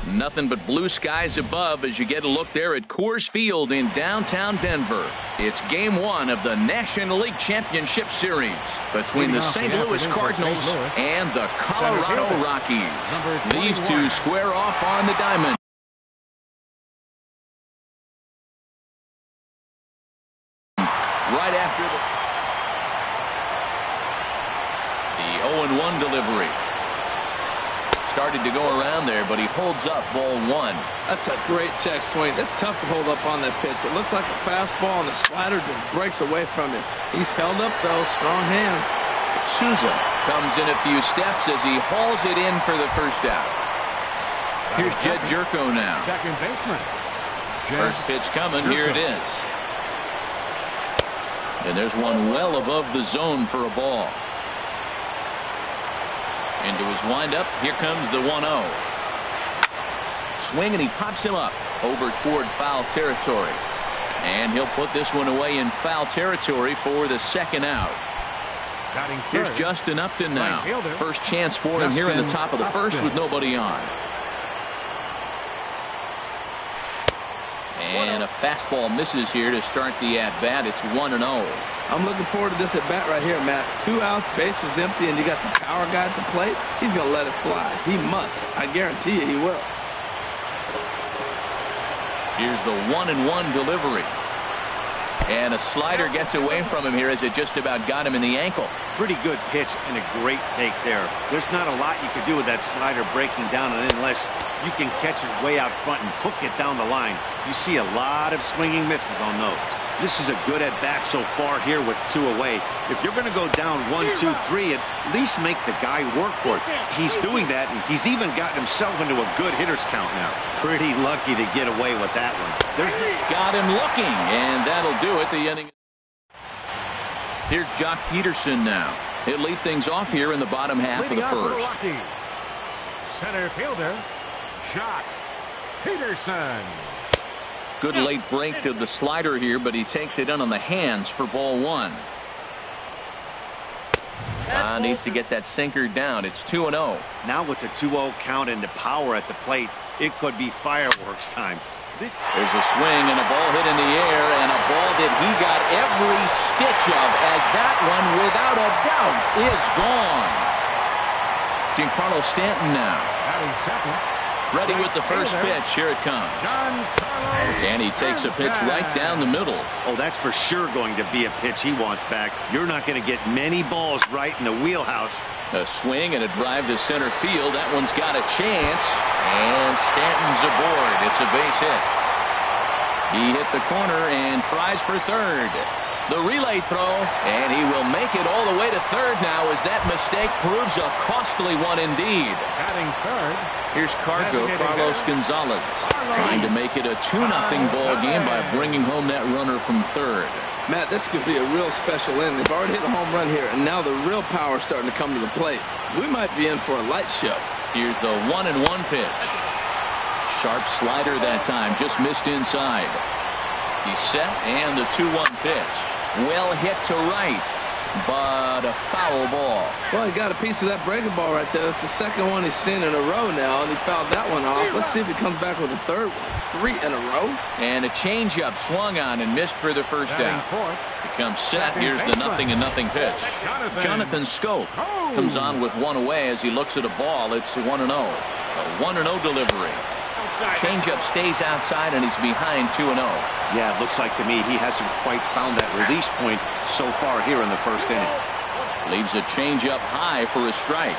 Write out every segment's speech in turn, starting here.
Nothing but blue skies above as you get a look there at Coors Field in downtown Denver. It's Game 1 of the National League Championship Series between the St. Louis Cardinals and the Colorado Rockies. These two square off on the diamond. Right after the 0-1 delivery. Started to go around there, but he holds up ball 1. That's a great check swing. That's tough to hold up on that pitch. It looks like a fastball, and the slider just breaks away from him. He's held up, though. Strong hands. Souza comes in a few steps as he hauls it in for the first out. Here's Jed Jerko now. Second baseman. First pitch coming. Here it is. And there's one well above the zone for a ball. Into his windup. Here comes the 1-0. Swing, and he pops him up over toward foul territory. And he'll put this one away in foul territory for the second out. Here's Justin Upton now. First chance for him here in the top of the first with nobody on. And a fastball misses here to start the at-bat. It's 1-0. I'm looking forward to this at-bat right here, Matt. 2 outs, bases empty, and you got the power guy at the plate. He's going to let it fly. He must. I guarantee you he will. Here's the 1-1 delivery. And a slider gets away from him here as it just about got him in the ankle. Pretty good pitch and a great take there. There's not a lot you could do with that slider breaking down unless you can catch it way out front and hook it down the line. You see a lot of swinging misses on those. This is a good at-bat so far here with 2 away. If you're going to go down 1, 2, 3, at least make the guy work for it. He's doing that, and he's even gotten himself into a good hitter's count now. Pretty lucky to get away with that one. Got him looking, and that'll do it. The inning. Here's Jock Peterson now. He'll lead things off here in the bottom half of the first. Center fielder, Jock Peterson. Good late break to the slider here, but he takes it in on the hands for ball 1. Needs to get that sinker down. It's 2-0. Now with the 2-0 count and the power at the plate, it could be fireworks time. There's a swing and a ball hit in the air, and a ball that he got every stitch of, as that one, without a doubt, is gone. Giancarlo Stanton now. Ready with the first pitch. Here it comes. And he takes a pitch right down the middle. Oh, that's for sure going to be a pitch he wants back. You're not going to get many balls right in the wheelhouse. A swing and a drive to center field. That one's got a chance. And Stanton's aboard. It's a base hit. He hit the corner and tries for third. The relay throw, and he will make it all the way to third now as that mistake proves a costly one indeed. Batting third. Here's Carlos Gonzalez trying to make it a 2-0 ball game by bringing home that runner from third. Matt, this could be a real special inning. They've already hit a home run here, and now the real power is starting to come to the plate. We might be in for a light show. Here's the 1-1 pitch. Sharp slider that time, just missed inside. He's set, and the 2-1 pitch. Well hit to right, but a foul ball. Well, he got a piece of that breaking ball right there. That's the second one he's seen in a row now, and he fouled that one off. Let's see if he comes back with a third one. 3 in a row. And a changeup swung on and missed for the first out. He comes set. Here's the 0-0 pitch. Jonathan Scope comes on with 1 away as he looks at a ball. It's 1-0. A 1-0 delivery. Changeup stays outside, and he's behind 2-0. Yeah, it looks like to me he hasn't quite found that release point so far here in the first inning. Leaves a changeup high for a strike.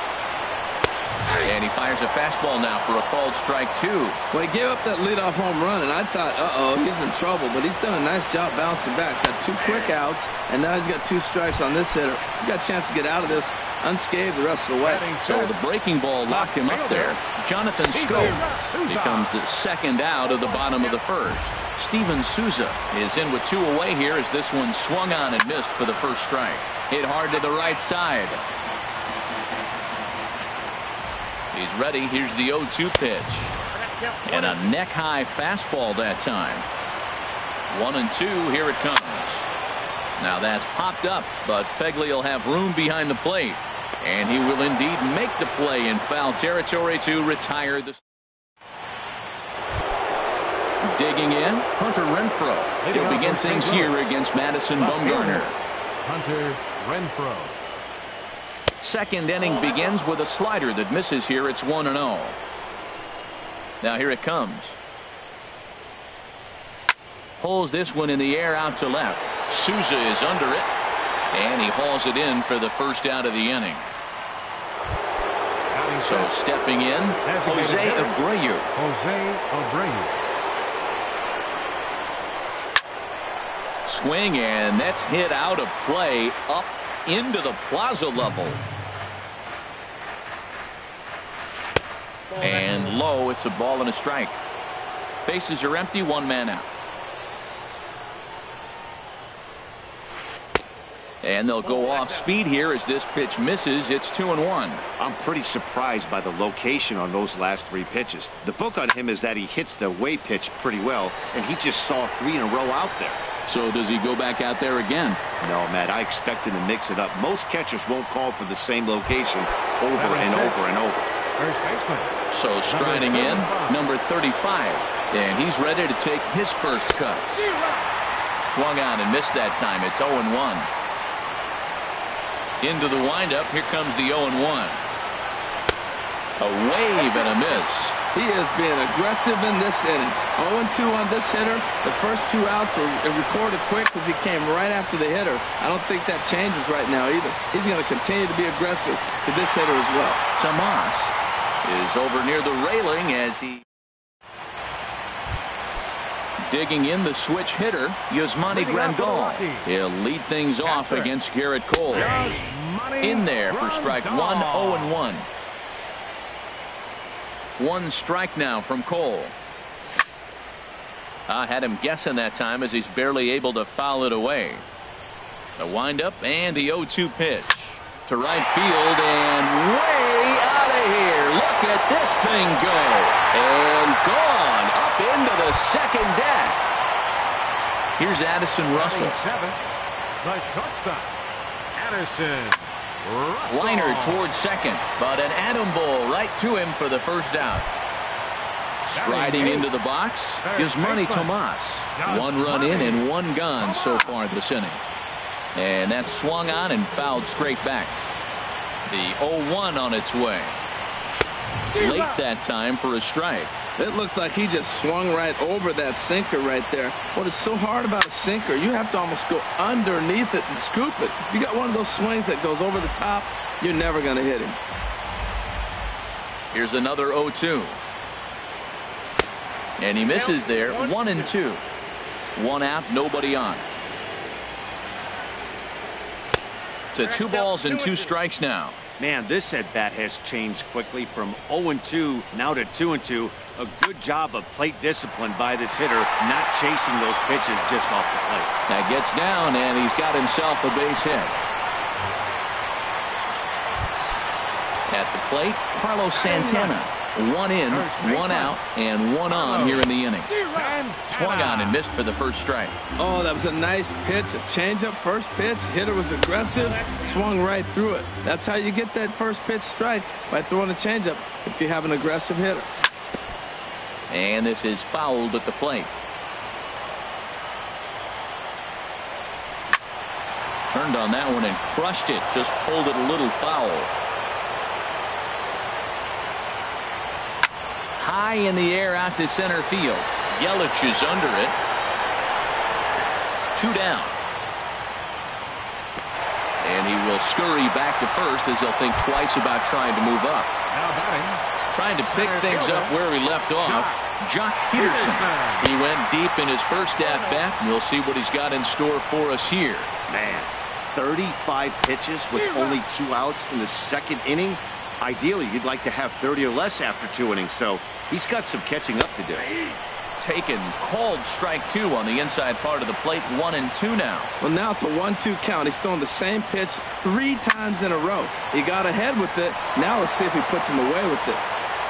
And he fires a fastball now for a called strike 2. Well, he gave up that leadoff home run, and I thought, he's in trouble. But he's done a nice job bouncing back. Got 2 quick outs, and now he's got 2 strikes on this hitter. He's got a chance to get out of this unscathed the rest of the way. So the breaking ball locked him up there. Jonathan Scope becomes the second out of the bottom of the first. Steven Souza is in with 2 away here as this one swung on and missed for the first strike. Hit hard to the right side. He's ready. Here's the 0-2 pitch. And a neck-high fastball that time. 1-2. Here it comes. Now that's popped up, but Fegley will have room behind the plate. And he will indeed make the play in foul territory to retire the. Digging in, Hunter Renfroe. He'll begin things here against Madison Bumgarner. Hunter Renfroe. Second inning begins with a slider that misses here. It's 1-0. Now here it comes. Pulls this one in the air out to left. Souza is under it, and he hauls it in for the first out of the inning. So stepping in, Jose Abreu. Jose Abreu. Swing, and that's hit out of play up into the plaza level. And low, it's a ball and a strike. Bases are empty, one man out. And they'll go off speed here as this pitch misses. It's 2-1. I'm pretty surprised by the location on those last 3 pitches. The book on him is that he hits the away pitch pretty well, and he just saw 3 in a row out there. So does he go back out there again? No, Matt, I expect him to mix it up. Most catchers won't call for the same location over and over and over. First baseman. So striding in, number 35. And he's ready to take his first cuts. Swung on and missed that time. It's 0-1. Into the windup. Here comes the 0-1. A wave and a miss. He is being aggressive in this inning. 0-2 on this hitter. The first 2 outs were recorded quick because he came right after the hitter. I don't think that changes right now either. He's going to continue to be aggressive to this hitter as well. Tomas is over near the railing as he. Digging in the switch hitter, Yasmani Grandal. He'll lead things off against Garrett Cole. In there for strike 1, 0-1. 1 strike now from Cole. I had him guessing that time as he's barely able to foul it away. The windup and the 0-2 pitch to right field and way out of here. Look at this thing go. And gone up into the second deck. Here's Addison Russell. The shortstop, Addison Russell. Liner towards second, but an atom ball right to him for the first out. Striding into the box gives Manny Tomas. 1 run in and 1 gone so far this inning. And that's swung on and fouled straight back. The 0-1 on its way. Late that time for a strike. It looks like he just swung right over that sinker right there. What is so hard about a sinker, you have to almost go underneath it and scoop it. If you got one of those swings that goes over the top, you're never going to hit him. Here's another 0-2. And he misses there. 1-2. 1 out, nobody on. To 2 balls and 2 strikes now. Man, this at-bat has changed quickly from 0-2 now to 2-2. A good job of plate discipline by this hitter, not chasing those pitches just off the plate. Now gets down, and he's got himself a base hit. At the plate, Carlos Santana. 1 in, 1 out, and 1 on here in the inning. Swung on and missed for the first strike. Oh, that was a nice pitch, a changeup, first pitch. Hitter was aggressive, swung right through it. That's how you get that first pitch strike, by throwing a changeup if you have an aggressive hitter. And this is fouled at the plate. Turned on that one and crushed it, just pulled it a little foul. High in the air out to center field. Yelich is under it. 2 down. And he will scurry back to first as he'll think twice about trying to move up. Now batting. Trying to pick things up where he left off. Jock Peterson. He went deep in his first at-bat, and we'll see what he's got in store for us here. Man, 35 pitches with only 2 outs in the second inning. Ideally, you'd like to have 30 or less after 2 innings, so he's got some catching up to do. Taken, called strike 2 on the inside part of the plate. 1-2 now. Well, now it's a 1-2 count. He's throwing the same pitch 3 times in a row. He got ahead with it. Now let's see if he puts him away with it.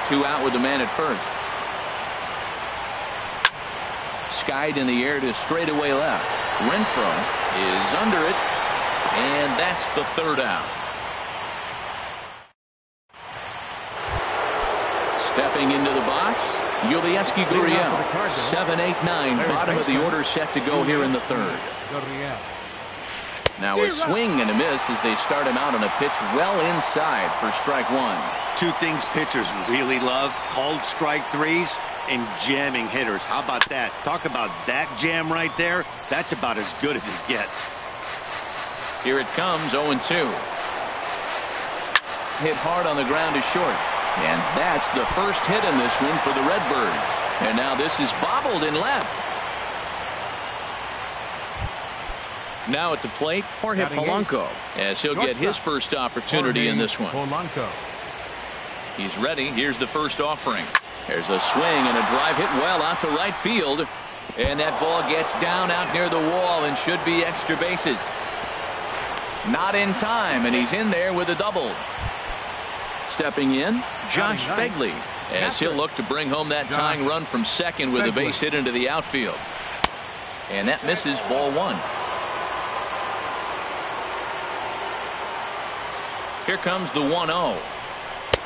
2 out with the man at first. Skied in the air to straightaway left. Renfroe is under it, and that's the 3rd out. Stepping into the box, Yulieski Gurriel. 7-8-9, bottom of the order set to go here in the third. Now a swing and a miss as they start him out on a pitch well inside for strike one. Two things pitchers really love: called strike threes and jamming hitters. How about that? Talk about that jam right there. That's about as good as it gets. Here it comes, 0-2. Hit hard on the ground to short. And that's the first hit in this one for the Redbirds. And now this is bobbled in left. Now at the plate, Jorge Polanco, as he'll get his first opportunity in this one. He's ready. Here's the first offering. There's a swing and a drive hit well out to right field. And that ball gets down out near the wall and should be extra bases. Not in time, and he's in there with a double. Stepping in, Josh Begley, as he'll look to bring home that tying run from second with a base hit into the outfield. And that misses, ball one. Here comes the 1-0.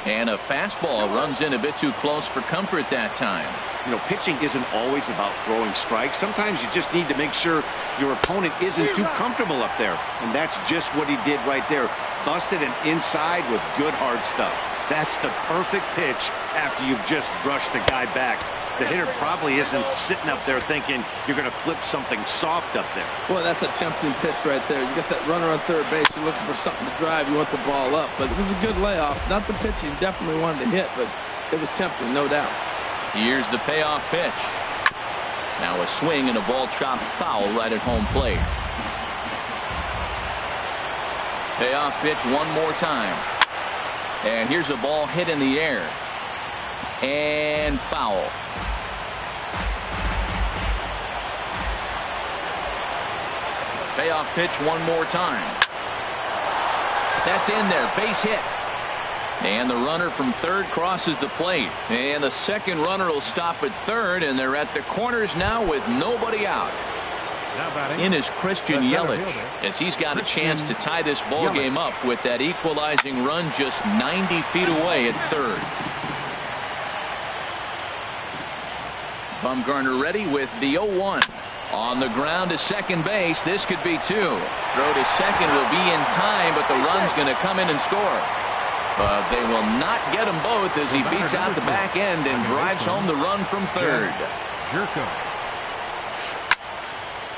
And a fastball runs in a bit too close for comfort that time. You know, pitching isn't always about throwing strikes. Sometimes you just need to make sure your opponent isn't too comfortable up there. And that's just what he did right there. Busted him inside with good hard stuff. That's the perfect pitch after you've just brushed the guy back. The hitter probably isn't sitting up there thinking you're going to flip something soft up there. Boy, that's a tempting pitch right there. You got that runner on third base. You're looking for something to drive. You want the ball up. But it was a good layoff. Not the pitch he definitely wanted to hit, but it was tempting, no doubt. Here's the payoff pitch. Now a swing and a ball chopped foul right at home plate. Payoff pitch one more time. And here's a ball hit in the air. And foul. Payoff pitch one more time. That's in there. Base hit. And the runner from third crosses the plate. And the second runner will stop at third. And they're at the corners now with nobody out. In is Christian Yelich, as he's got a chance to tie this ball game up with that equalizing run just 90 feet away at third. Bumgarner ready with the 0-1. On the ground to second base. This could be two. Throw to second will be in time, but the run's going to come in and score. But they will not get them both as he beats out the back end and drives home the run from third.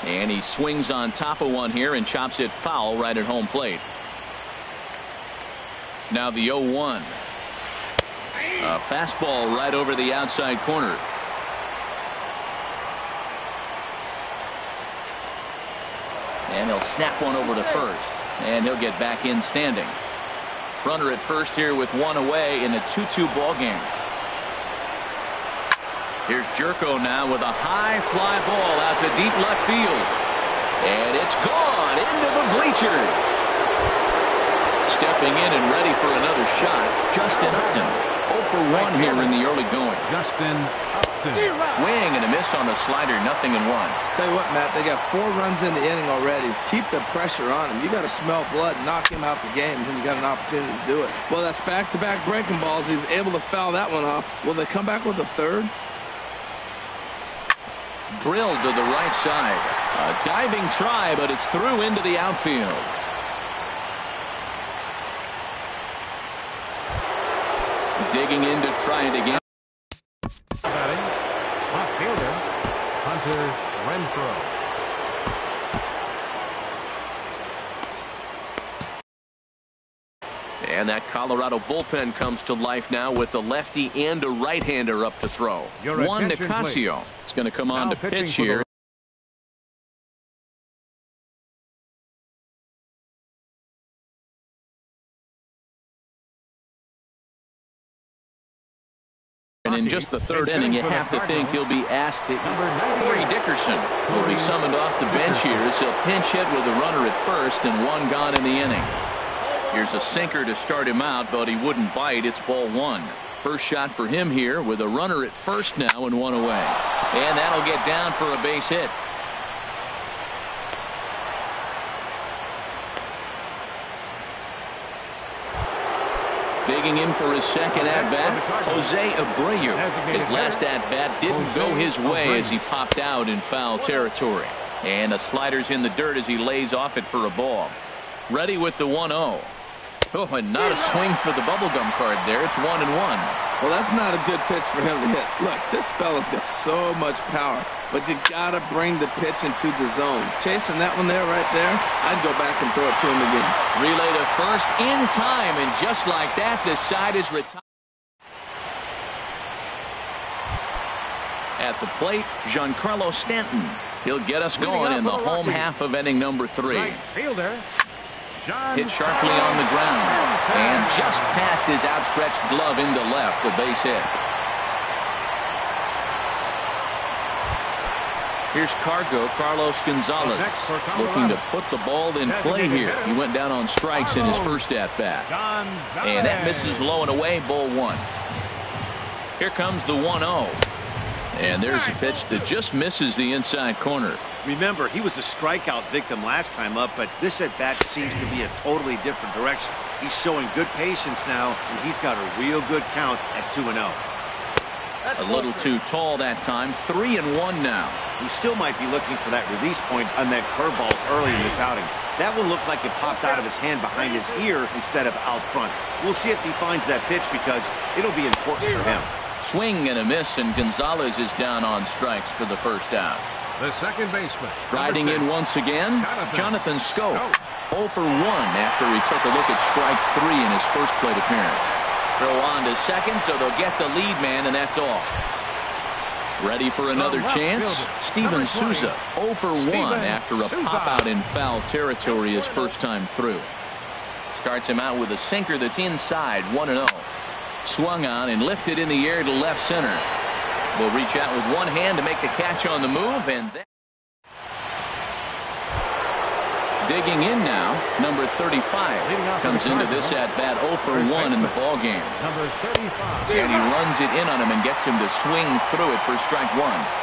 And he swings on top of one here and chops it foul right at home plate. Now the 0-1. A fastball right over the outside corner. And he'll snap one over to first. And he'll get back in standing. Runner at first here with one away in a 2-2 ball game. Here's Jerko now with a high fly ball out to deep left field. And it's gone into the bleachers. Stepping in and ready for another shot, Justin Upton. 0 for 1 here in the early going. Justin Upton. Swing and a miss on a slider, 0-1. Tell you what, Matt, they got 4 runs in the inning already. Keep the pressure on him. You got to smell blood, knock him out the game, and you got an opportunity to do it. Well, that's back-to-back breaking balls. He's able to foul that one off. Will they come back with a third? Drilled to the right side. A diving try, but it's through into the outfield. Digging in to try it again. Batting, left fielder, Hunter Renfroe. And that Colorado bullpen comes to life now with a lefty and a right-hander up to throw. Juan Nicasio is going to come on to pitch here. And in just the third inning, you have to think he'll be asked to. Corey Dickerson will be summoned off the bench here as he'll pinch hit with a runner at first and one gone in the inning. Here's a sinker to start him out, but he wouldn't bite. It's ball one. First shot for him here with a runner at first now and one away. And that'll get down for a base hit. Digging in for his second at-bat, Jose Abreu. His last at-bat didn't go his way as he popped out in foul territory. And the slider's in the dirt as he lays off it for a ball. Ready with the 1-0. Oh, and not a swing for the bubblegum card there. It's 1-1. Well, that's not a good pitch for him to hit. Look, this fella's got so much power, but you got to bring the pitch into the zone. Chasing that one there, right there, I'd go back and throw it to him again. Relay to first in time, and just like that, this side is retired. At the plate, Giancarlo Stanton. He'll get us going in the home half of inning number 3. Right fielder. Hit sharply on the ground and just past his outstretched glove into left, a base hit. Here's Carlos Gonzalez looking to put the ball in play here. He went down on strikes in his first at-bat. And that misses low and away, ball 1. Here comes the 1-0. And there's a pitch that just misses the inside corner. Remember, he was a strikeout victim last time up, but this at-bat seems to be a totally different direction. He's showing good patience now, and he's got a real good count at 2-0. A little too tall that time. 3-1 now. He still might be looking for that release point on that curveball early in this outing. That one looked like it popped out of his hand behind his ear instead of out front. We'll see if he finds that pitch because it'll be important for him. Swing and a miss, and Gonzalez is down on strikes for the first out. The second baseman. Riding in once again, Jonathan Schoop. 0 for 1 after he took a look at strike 3 in his first plate appearance. Throw on to second, so they'll get the lead man, and that's all. Ready for another chance? Steven Souza, 0 for 1 after a pop-out in foul territory his first time through. Starts him out with a sinker that's inside, 1-0. Swung on and lifted in the air to left center. Will reach out with one hand to make the catch on the move, and then digging in now, number 35 comes into this at-bat 0 for 1 in the ball game. Number 35. And he runs it in on him and gets him to swing through it for strike 1.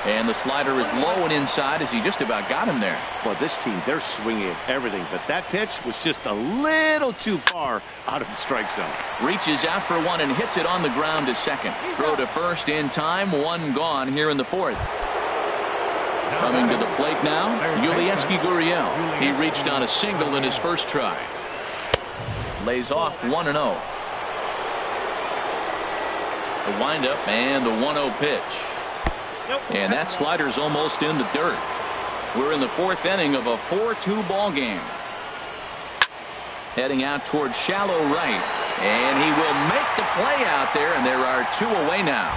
And the slider is low and inside as he just about got him there. Well, this team, they're swinging at everything, but that pitch was just a little too far out of the strike zone. Reaches out for one and hits it on the ground to second. Throw to first in time, 1 gone here in the 4th. Coming to the plate now, Yulieski Gurriel. He reached on a single in his first try. Lays off 1-0. The windup and the 1-0 pitch. And that slider's almost in the dirt. We're in the 4th inning of a 4-2 ball game. Heading out towards shallow right. And he will make the play out there, and there are 2 away now.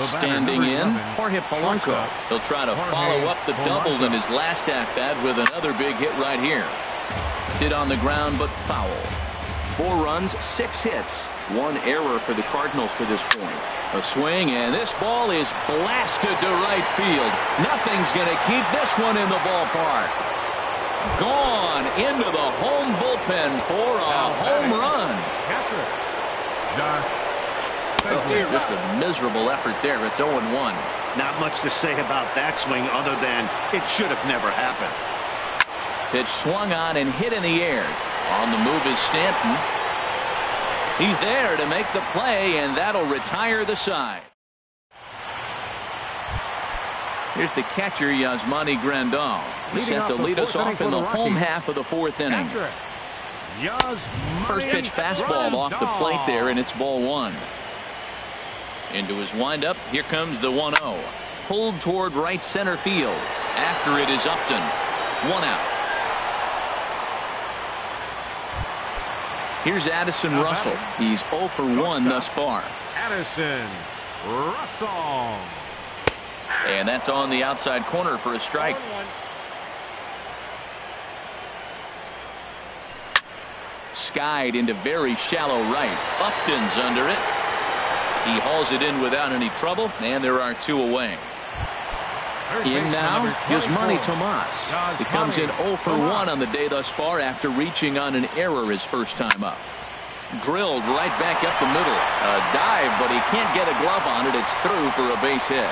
Standing in, Jorge Polanco. He'll try to follow up the double in his last at-bat with another big hit right here. Hit on the ground, but foul. 4 runs, 6 hits. 1 error for the Cardinals to this point. A swing, and this ball is blasted to right field. Nothing's going to keep this one in the ballpark. Gone into the home bullpen for a home run. Just a miserable effort there. It's 0-1. Not much to say about that swing other than it should have never happened. Pitch swung on and hit in the air. On the move is Stanton. He's there to make the play, and that'll retire the side. Here's the catcher, Yasmani Grandal. He set to lead us off in the home half of the 4th inning. First pitch fastball off the plate there, and it's ball 1. Into his windup, here comes the 1-0. Pulled toward right center field. After it is Upton. 1 out. Here's Addison Russell. He's 0 for 1 thus far. Addison Russell. And that's on the outside corner for a strike. Skied into very shallow right. Upton's under it. He hauls it in without any trouble, and there are 2 away. In now, Yasmani Tomas. He comes in 0 for 1 on the day thus far after reaching on an error his first time up. Drilled right back up the middle. A dive, but he can't get a glove on it. It's through for a base hit.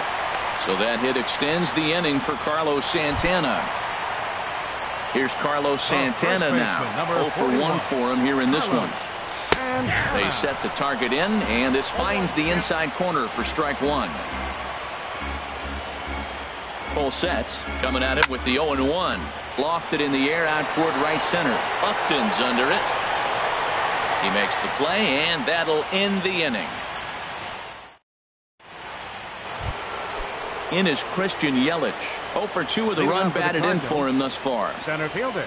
So that hit extends the inning for Carlos Santana. Here's Carlos Santana now. 0 for 1 for him here in this one. They set the target in, and this finds the inside corner for strike one. Full sets coming at it with the 0-1. Lofted in the air out toward right center. Upton's under it. He makes the play, and that'll end the inning. In is Christian Yelich. 0 for 2 with a run batted in for him thus far. Center fielder,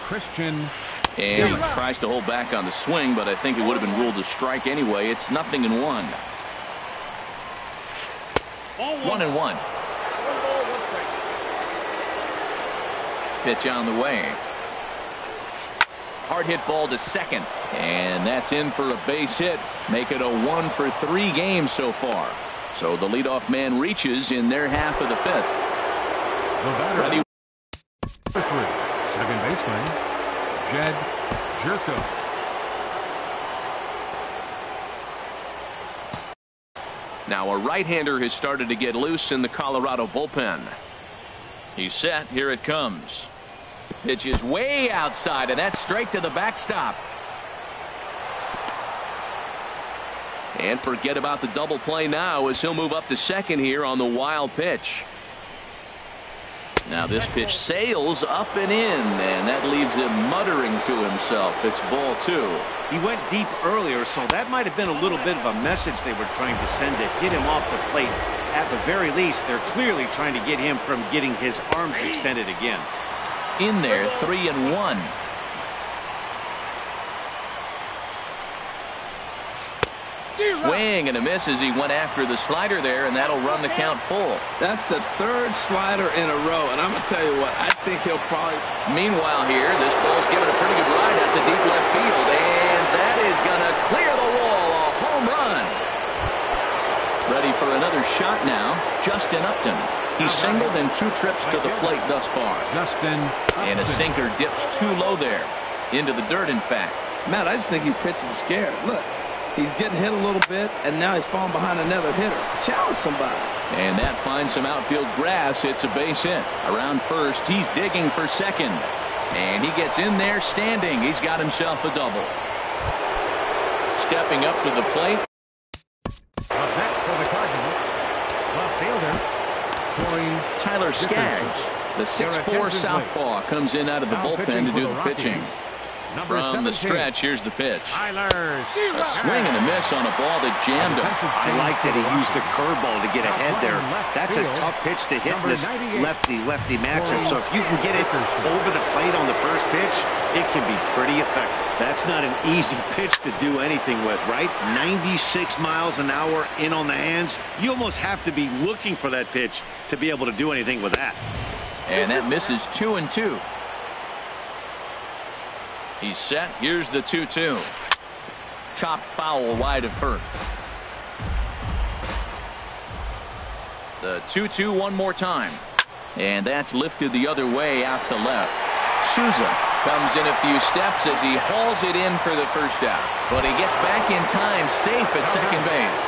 Christian. And he tries to hold back on the swing, but I think it would have been ruled a strike anyway. It's 0-1. 1-1. Pitch on the way. Hard hit ball to second. And that's in for a base hit. Make it a 1 for 3 games so far. So the leadoff man reaches in their half of the fifth. Ready. Second baseman, Jed Jerko. Now a right-hander has started to get loose in the Colorado bullpen. He's set. Here it comes. Pitch is way outside, and that's straight to the backstop. And forget about the double play now as he'll move up to second here on the wild pitch. Now this pitch sails up and in, and that leaves him muttering to himself. It's ball 2. He went deep earlier, so that might have been a little bit of a message they were trying to send to hit him off the plate. At the very least, they're clearly trying to get him from getting his arms extended again. In there, 3-1. Swing and a miss as he went after the slider there, and that'll run the count full. That's the 3rd slider in a row, and I'm going to tell you what, I think he'll probably... Meanwhile here, this ball's given a pretty good ride out to deep left field, and that is going to clear the wall. A home run. Ready for another shot now, Justin Upton. He's singled in 2 trips to the plate thus far. Justin Upton. And a sinker dips too low there. Into the dirt, in fact. Matt, I just think he's pitching scared. Look, he's getting hit a little bit, and now he's falling behind another hitter. Challenge somebody. And that finds some outfield grass. It's a base hit. Around first, he's digging for second. And he gets in there standing. He's got himself a double. Stepping up to the plate. Up next for the Cardinals, left fielder, Tyler Skaggs, the 6'4" southpaw, comes in out of the bullpen to do the pitching. From the stretch, here's the pitch. A swing and a miss on a ball that jammed him. I like that he used the curveball to get ahead there. That's a tough pitch to hit in this lefty-lefty matchup. So if you can get it over the plate on the first pitch, it can be pretty effective. That's not an easy pitch to do anything with, right? 96 miles an hour in on the hands. You almost have to be looking for that pitch to be able to do anything with that. And that misses 2-2. He's set. Here's the 2-2. Chopped foul wide of first. The 2-2 one more time. And that's lifted the other way out to left. Souza comes in a few steps as he hauls it in for the first out. But he gets back in time, safe at second base.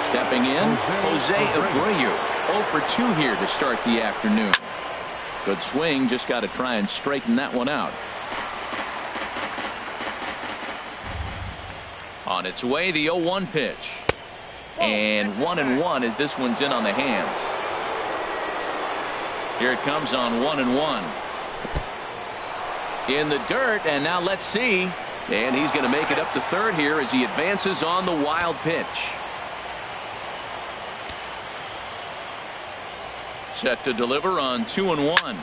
Stepping in, Jose Abreu. 0 for 2 here to start the afternoon. Good swing, just got to try and straighten that one out. On its way, the 0-1 pitch. And 1-1 as this one's in on the hands. Here it comes on 1-1. In the dirt, and now let's see. And he's going to make it up to third here as he advances on the wild pitch. Set to deliver on 2-1.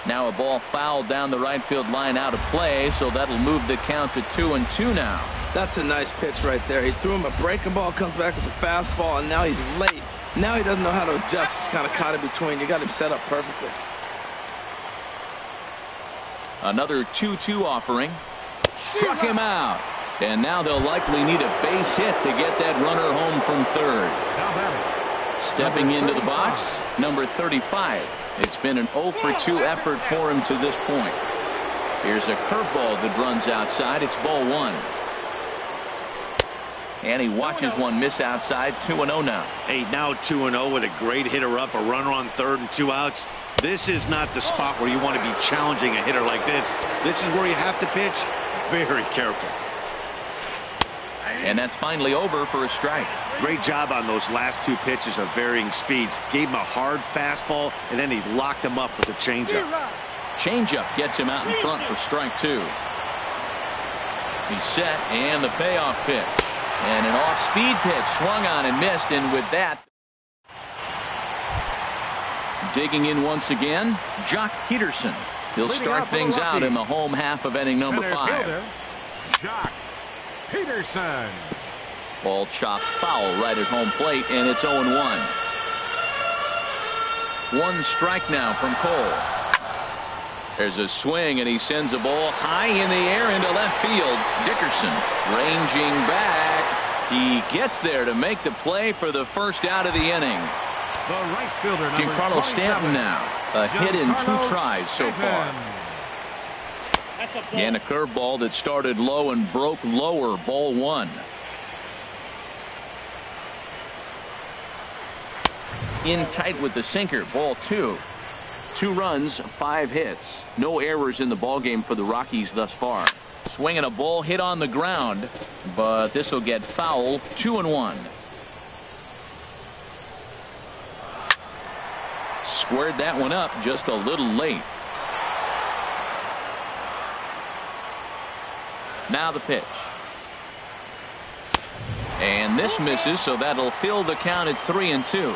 Now a ball fouled down the right field line out of play, so that'll move the count to 2-2 now. That's a nice pitch right there. He threw him a breaking ball, comes back with a fastball, and now he's late. Now he doesn't know how to adjust. He's kind of caught in between. You got him set up perfectly. Another 2-2 offering. Struck him out. And now they'll likely need a base hit to get that runner home from third. Stepping into the box, number 35. It's been an 0 for 2 effort for him to this point. Here's a curveball that runs outside. It's ball 1. And he watches one miss outside. 2-0 now. Hey, now 2-0 with a great hitter up, a runner on third and 2 outs. This is not the spot where you want to be challenging a hitter like this. This is where you have to pitch very careful. And that's finally over for a strike. Great job on those last two pitches of varying speeds. Gave him a hard fastball, and then he locked him up with a changeup. Changeup gets him out in front for strike two. He's set, and the payoff pitch. And an off-speed pitch swung on and missed, and with that, digging in once again, Jock Peterson. He'll start things out in the home half of inning number 5. Jock Peterson. Ball chopped foul right at home plate, and it's 0-1. One strike now from Cole. There's a swing, and he sends a ball high in the air into left field. Dickerson ranging back. He gets there to make the play for the first out of the inning. The right fielder, Giancarlo Stanton now. A hit in 2 tries so far. And a curveball that started low and broke lower. Ball 1. In tight with the sinker. Ball 2. 2 runs, 5 hits. No errors in the ballgame for the Rockies thus far. Swinging a ball hit on the ground, but this will get foul. 2-1. Squared that one up just a little late. Now the pitch. And this misses, so that'll fill the count at 3-2.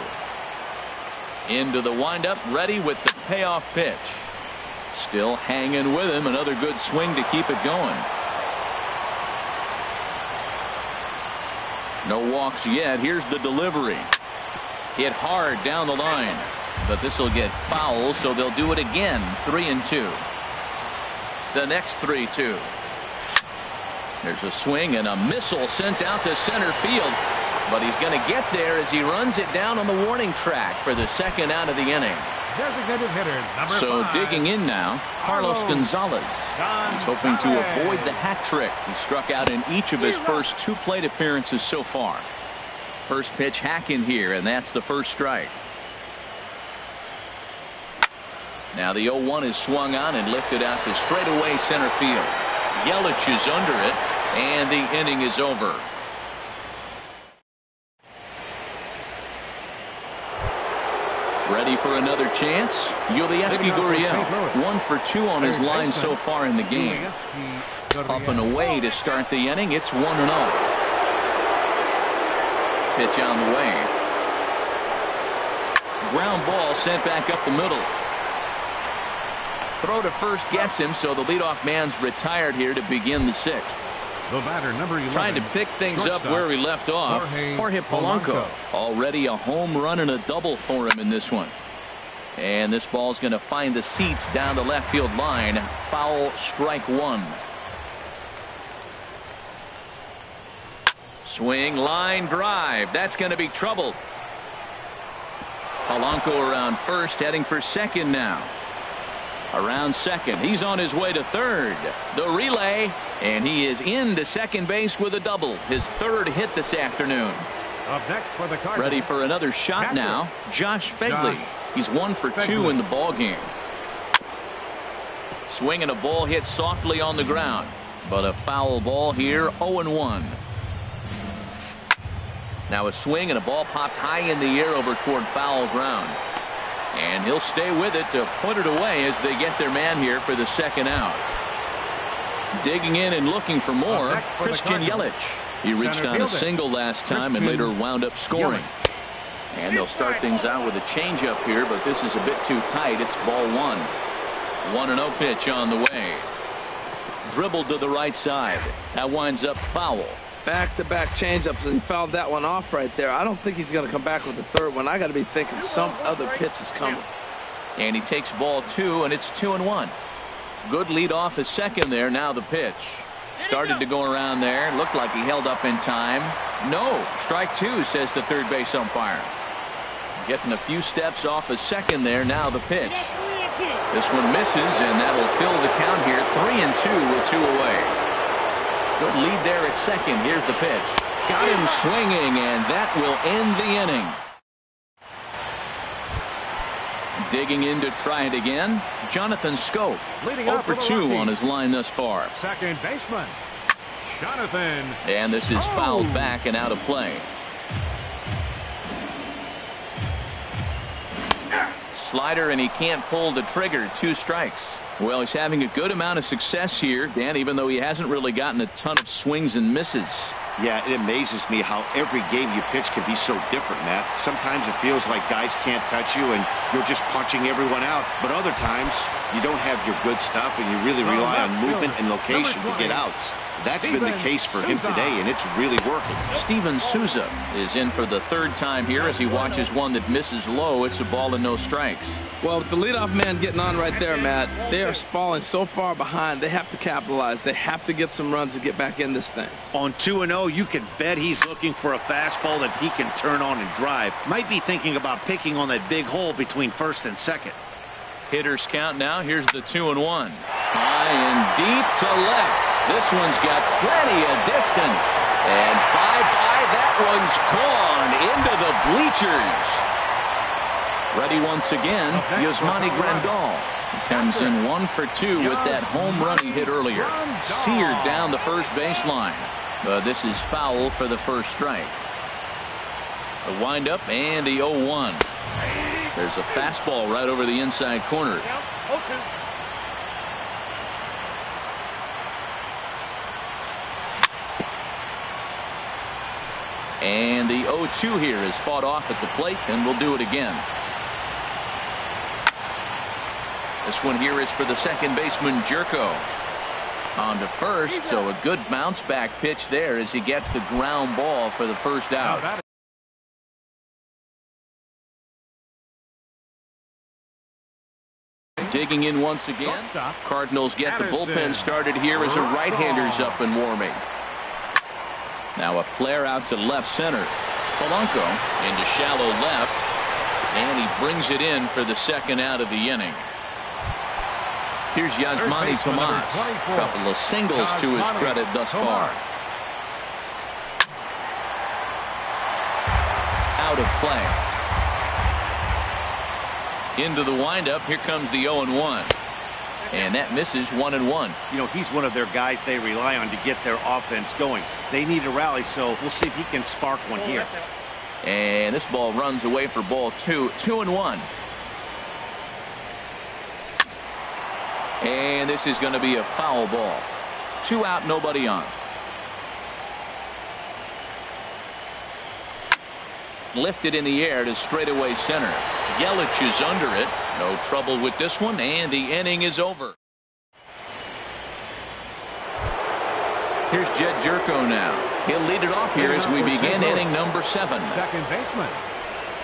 Into the windup, ready with the payoff pitch. Still hanging with him. Another good swing to keep it going. No walks yet. Here's the delivery. Hit hard down the line. But this will get foul, so they'll do it again. 3-2. The next 3-2. There's a swing and a missile sent out to center field. But he's going to get there as he runs it down on the warning track for the second out of the inning. Designated hitter, number 5. Digging in now, Carlos Gonzalez. He's hoping to avoid the hat trick. He struck out in each of his first 2 plate appearances so far. First pitch hack in here, and that's the first strike. Now the 0-1 is swung on and lifted out to straightaway center field. Yelich is under it, and the inning is over. Ready for another chance. Yulieski Gurriel, 1 for 2 on his line so far in the game. Up and away to start the inning. It's 1-0. Pitch on the way. Ground ball sent back up the middle. Throw to first gets him, so the leadoff man's retired here to begin the 6th. The batter, number 11. Trying to pick things up where we left off. Jorge Polanco. Already a home run and a double for him in this one. And this ball's going to find the seats down the left field line. Foul, strike 1. Swing, line, drive. That's going to be trouble. Polanco around first, heading for second now. Around second, he's on his way to third. The relay, and he is into second base with a double. His 3rd hit this afternoon. Up next for the Cardinals. Ready for another shot now. Josh Phegley. He's 1 for 2 in the ball game. Swinging a ball hit softly on the ground, but a foul ball here. 0-1. Now a swing and a ball popped high in the air over toward foul ground. And he'll stay with it to put it away as they get their man here for the second out. Digging in and looking for more, Christian Yelich. He reached on a single last time and later wound up scoring. And they'll start things out with a changeup here, but this is a bit too tight. It's ball 1. 1-0 pitch on the way. Dribbled to the right side. That winds up foul. Back-to-back changeups, and he fouled that one off right there. I don't think he's going to come back with the 3rd one. I got to be thinking some other pitch is coming. And he takes ball 2, and it's 2-1. Good lead off his second there. Now the pitch. Started to go around there. Looked like he held up in time. No. Strike 2, says the third base umpire. Getting a few steps off his second there. Now the pitch. This one misses, and that'll fill the count here. 3-2 with 2 away. Good lead there at second. Here's the pitch. Got him swinging, and that will end the inning. Digging in to try it again, Jonathan Scope. Leading 0 off for for the 2 Rockies. on his line thus far. Second baseman, Jonathan. And this is fouled back and out of play. Slider, and he can't pull the trigger. 2 strikes. Well, he's having a good amount of success here, Dan, even though he hasn't really gotten a ton of swings and misses. Yeah, it amazes me how every game you pitch can be so different, Matt. Sometimes it feels like guys can't touch you and you're just punching everyone out. But other times, you don't have your good stuff and you really rely on movement and location to get outs. That's been the case for him today, and it's really working. Steven Souza is in for the 3rd time here as he watches one that misses low. It's a ball and no strikes. Well, with the leadoff man getting on right there, Matt, they are falling so far behind. They have to capitalize. They have to get some runs to get back in this thing. On 2-0, you can bet he's looking for a fastball that he can turn on and drive. Might be thinking about picking on that big hole between first and second. Hitters count now. Here's the 2-1. High and deep to left. This one's got plenty of distance. And bye-bye, that one's gone into the bleachers. Ready once again, Yasmani Grandal. He comes in 1 for 2 with that home run he hit earlier. Seared down the first baseline. This is foul for the first strike. The windup and the 0-1. There's a fastball right over the inside corner. And the 0-2 here is fought off at the plate, and we'll do it again. This one here is for the second baseman, Jerko. On to first, so a good bounce back pitch there as he gets the ground ball for the first out. Digging in once again. Cardinals get the bullpen started here as a right-hander's up and warming. Now a flare out to left center. Polanco into shallow left, and he brings it in for the second out of the inning. Here's Yasmani Tomas. A couple of singles to his credit thus far. Out of play. Into the windup. Here comes the 0-1. And that misses 1-1. You know, he's one of their guys they rely on to get their offense going. They need a rally, so we'll see if he can spark one here. And this ball runs away for ball 2. 2-1. And this is going to be a foul ball. 2 out, nobody on. Lifted in the air to straightaway center. Yelich is under it. No trouble with this one, and the inning is over. Here's Jed Jerko now. He'll lead it off here as we begin inning number 7. Second baseman.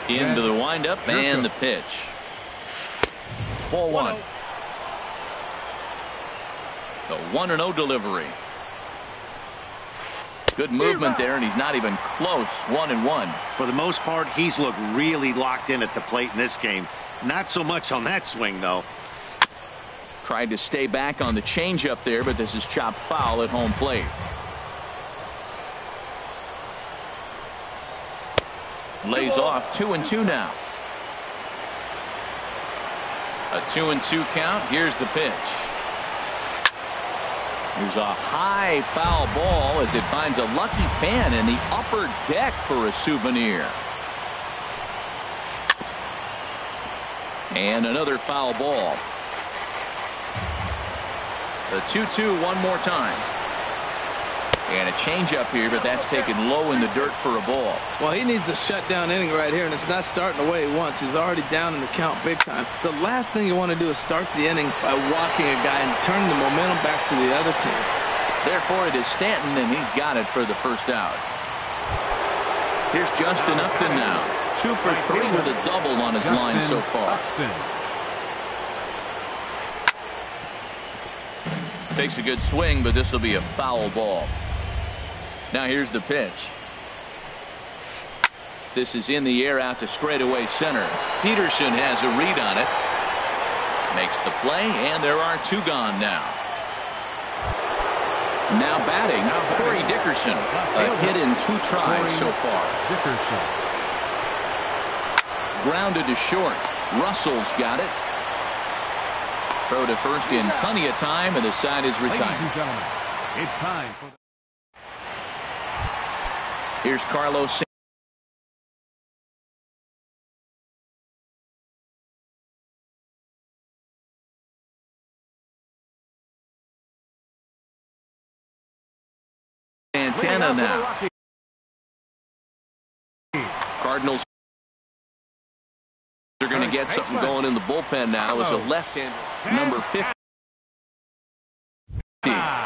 Into the windup and the pitch. Ball 1. The 1-0 delivery. Good movement there, and he's not even close. 1-1. For the most part, he's looked really locked in at the plate in this game. Not so much on that swing, though. Tried to stay back on the changeup there, but this is chopped foul at home plate. Lays off. 2-2 now. A 2-2 count. Here's the pitch. Here's a high foul ball as it finds a lucky fan in the upper deck for a souvenir. And another foul ball. The 2-2 one more time. And a changeup here, but that's taken low in the dirt for a ball. Well, he needs a shutdown inning right here, and it's not starting the way he wants. He's already down in the count big time. The last thing you want to do is start the inning by walking a guy and turn the momentum back to the other team. Therefore, it is Stanton, and he's got it for the first out. Here's Justin Upton now. 2 for 3 with a double on his line so far. Takes a good swing, but this will be a foul ball. Now here's the pitch. This is in the air out to straightaway center. Peterson has a read on it. Makes the play, and there are 2 gone now. Now batting, Corey Dickerson. A hit in 2 tries so far. Dickerson. Grounded to short. Russell's got it. Throw to first in plenty of time, and the side is Ladies retired. and gentlemen, it's time for Here's Carlos Santana now. Cardinals are going to get something going in the bullpen now as a left-hander. Number 50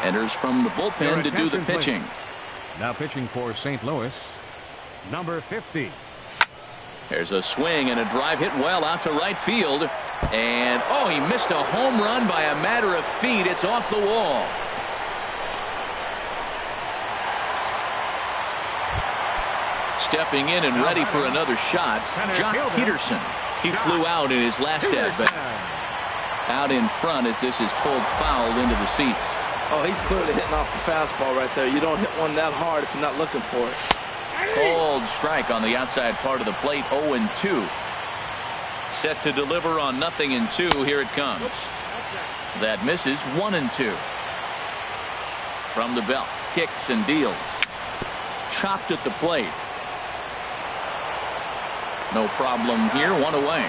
enters from the bullpen to do the pitching. Now pitching for St. Louis, number 50. There's a swing and a drive hit well out to right field. And, oh, he missed a home run by a matter of feet. It's off the wall. Stepping in and ready for another shot, Jock Peterson. He flew out in his last at-bat. Out in front as this is pulled foul into the seats. Oh, he's clearly hitting off the fastball right there. You don't hit one that hard if you're not looking for it. Cold strike on the outside part of the plate, 0-2. Set to deliver on 0-2. Here it comes. That misses, 1-2. From the belt, kicks and deals. Chopped at the plate. No problem here, one away.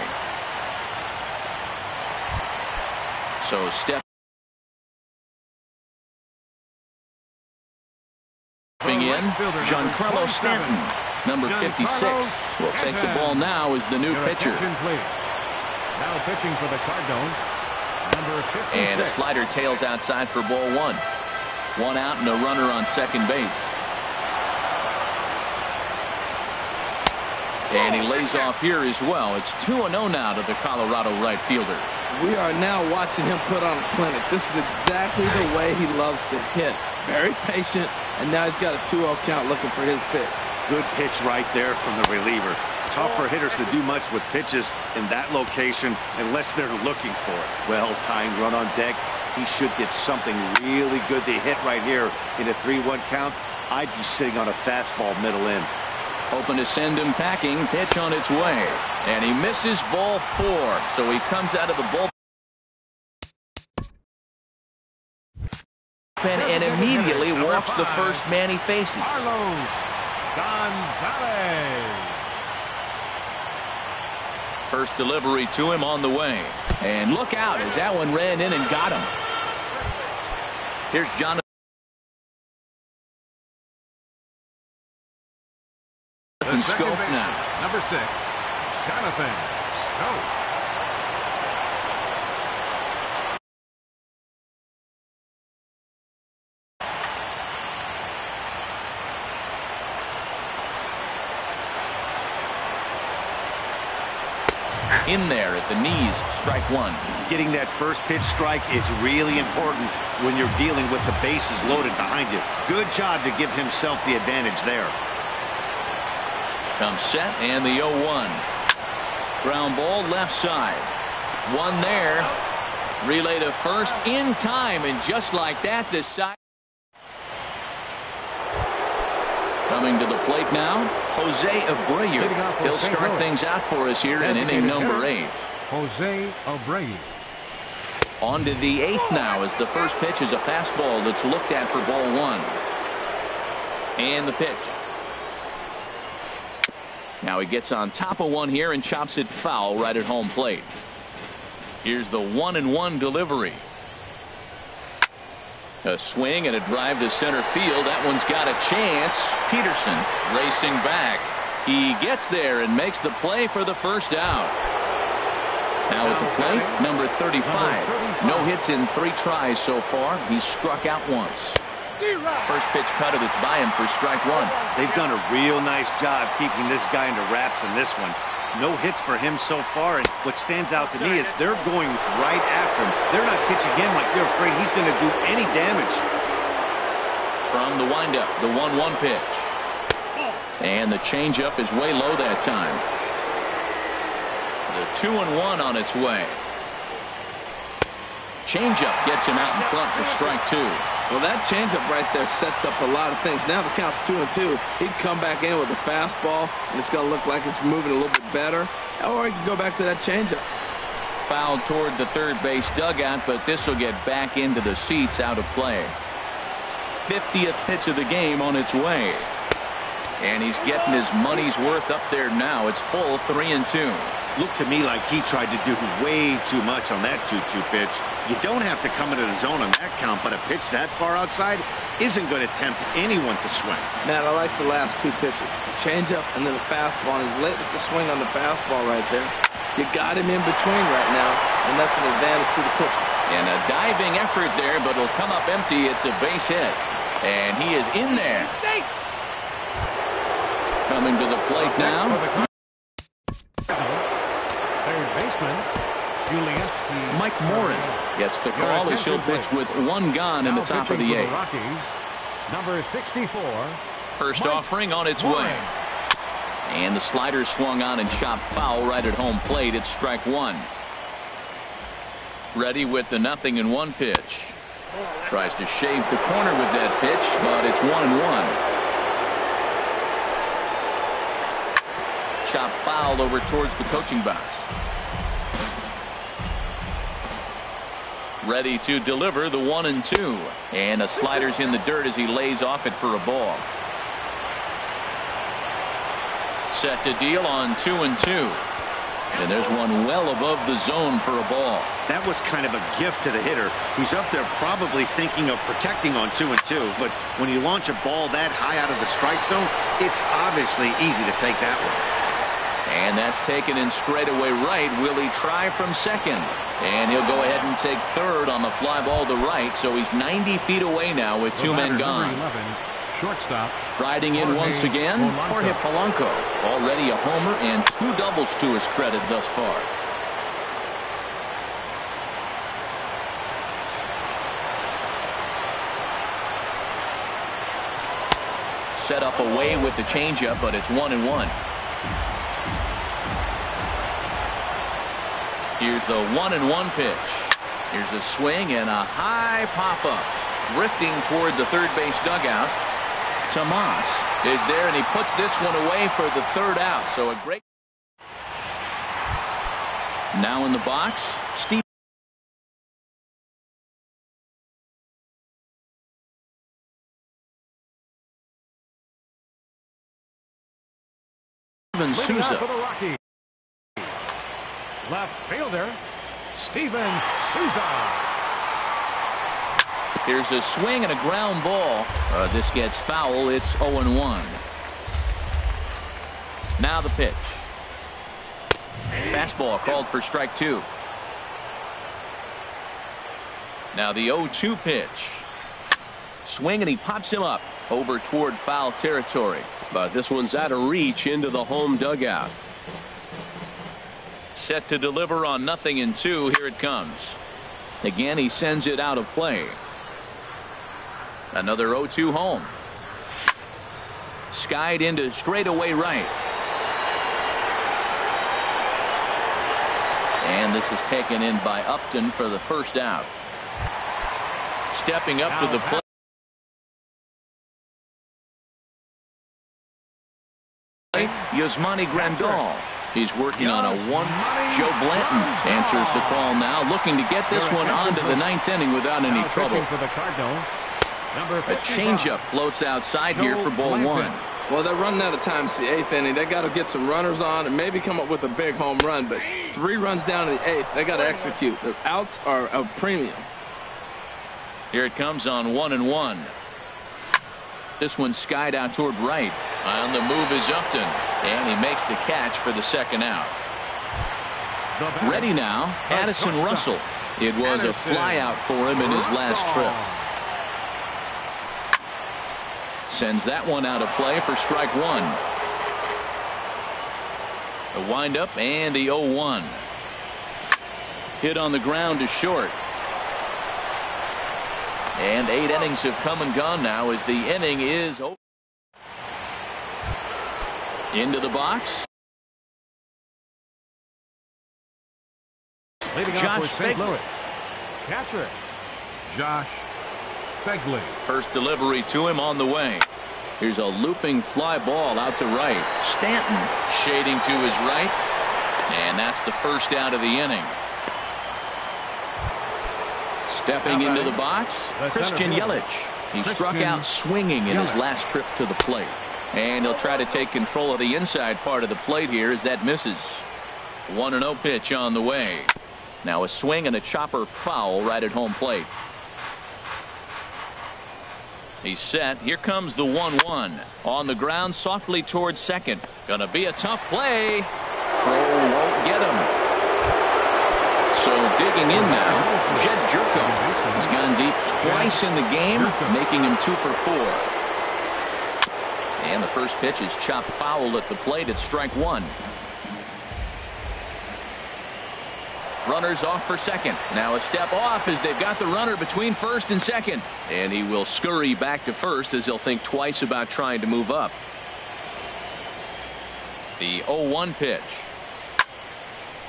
So stepping in, Giancarlo Stanton, number 56, will take the ball now as the new pitcher. Now pitching for the Cardinals, number 56. And a slider tails outside for ball one. One out and a runner on second base. And he lays off here as well. It's 2-0 now to the Colorado right fielder. We are now watching him put on a clinic. This is exactly the way he loves to hit. Very patient, and now he's got a 2-0 count looking for his pitch. Good pitch right there from the reliever. Tough for hitters to do much with pitches in that location unless they're looking for it. Well timed run on deck. He should get something really good to hit right here in a 3-1 count. I'd be sitting on a fastball middle in. Hoping to send him packing. Pitch on its way. And he misses ball 4. So he comes out of the bullpen and immediately walks the first man he faces. Carlos Gonzalez. First delivery to him on the way. And look out as that one ran in and got him. Here's Jonathan Scope now. Number 6, Jonathan Scope. In there at the knees, strike one. Getting that first pitch strike is really important when you're dealing with the bases loaded behind you. Good job to give himself the advantage there. Comes set and the 0-1. Ground ball left side. One there. Relay to first in time, and just like that, the side. Coming to the plate now, Jose Abreu. He'll start things out for us here in inning number 8. Jose Abreu. On to the 8th now as the first pitch is a fastball that's looked at for ball 1. And the pitch. Now he gets on top of one here and chops it foul right at home plate. Here's the 1-1 delivery. A swing and a drive to center field. That one's got a chance. Peterson racing back. He gets there and makes the play for the first out. Now at the plate, number 35. No hits in 3 tries so far. He's struck out once. First pitch cut it. It's by him for strike 1. They've done a real nice job keeping this guy into wraps in this one. No hits for him so far, and what stands out to me is they're going right after him. They're not pitching him like they're afraid he's going to do any damage. From the windup, the 1-1 pitch. And the changeup is way low that time. The 2-1 on its way. Changeup gets him out in front for strike 2. Well, that changeup right there sets up a lot of things. Now the count's 2-2. He'd come back in with a fastball, and it's going to look like it's moving a little bit better. Or he can go back to that changeup. Fouled toward the third base dugout, but this will get back into the seats, out of play. 50th pitch of the game on its way. And he's getting his money's worth up there now. It's full 3-2. Looked to me like he tried to do way too much on that 2-2 pitch. You don't have to come into the zone on that count, but a pitch that far outside isn't going to tempt anyone to swing. Matt, I like the last two pitches. The changeup and then the fastball. And he's late with the swing on the fastball right there. You got him in between right now, and that's an advantage to the pitcher. And a diving effort there, but it'll come up empty. It's a base hit. And he is in there. Coming to the plate now. Third baseman, Mike Morin gets the call as he'll pitch with one gone in the top of the eighth. Number 64. First offering on its way. And the slider swung on and chopped foul right at home plate. It's strike one. Ready with the 0-1 pitch. Tries to shave the corner with that pitch, but it's 1-1. Chop foul over towards the coaching box. Ready to deliver the 1-2. And a slider's in the dirt as he lays off it for a ball. Set to deal on 2-2. And there's one well above the zone for a ball. That was kind of a gift to the hitter. He's up there probably thinking of protecting on 2-2, but when you launch a ball that high out of the strike zone, it's obviously easy to take that one. And that's taken in straightaway right. Will he try from second? And he'll go ahead and take third on the fly ball to right, so he's 90 feet away now with two men gone. Shortstop. Striding in once again, Jorge Polanco. Already a homer and 2 doubles to his credit thus far. Set up away with the changeup, but it's 1-1. Here's the 1-1 pitch. Here's a swing and a high pop-up. Drifting toward the third base dugout. Tomas is there, and he puts this one away for the third out. So a great. Now in the box, Steve. Souza. Left fielder, Steven Souza. Here's a swing and a ground ball. This gets foul. It's 0-1. Now the pitch. Fastball called for strike 2. Now the 0-2 pitch. Swing and he pops him up over toward foul territory. But this one's out of reach into the home dugout. Set to deliver on 0-2. Here it comes. Again, he sends it out of play. Another 0-2 home. Skied into straightaway right. And this is taken in by Upton for the first out. Stepping up to the plate. Yasmani Grandal. He's working on a 1. Joe Blanton answers the call now, looking to get this one onto the 9th inning without any trouble. A changeup floats outside here for ball 1. Well, they're running out of time. It's the 8th inning. They got to get some runners on and maybe come up with a big home run. But 3 runs down to the 8th. They got to execute. The outs are a premium. Here it comes on 1-1. This one skied out toward right. On the move is Upton, and he makes the catch for the second out. Ready now, Addison Russell. It was a fly out for him in his last trip. Sends that one out of play for strike 1. The windup and the 0-1. Hit on the ground to short. And 8 innings have come and gone now as the inning is over. Into the box. Leading off for St. Louis. Catcher, Josh Begley. First delivery to him on the way. Here's a looping fly ball out to right. Stanton shading to his right. And that's the first out of the inning. Stepping into the box, Christian Yelich. He struck out swinging in his last trip to the plate. And he'll try to take control of the inside part of the plate here as that misses. 1-0 pitch on the way. Now a swing and a chopper foul right at home plate. He's set. Here comes the 1-1. On the ground softly towards second. Gonna be a tough play. Throw won't get him. So digging in now, Jed Jerko. He's gone deep twice in the game, making him 2 for 4. And the first pitch is chopped foul at the plate at strike 1. Runners off for second. Now a step off as they've got the runner between first and second. And he will scurry back to first as he'll think twice about trying to move up. The 0-1 pitch.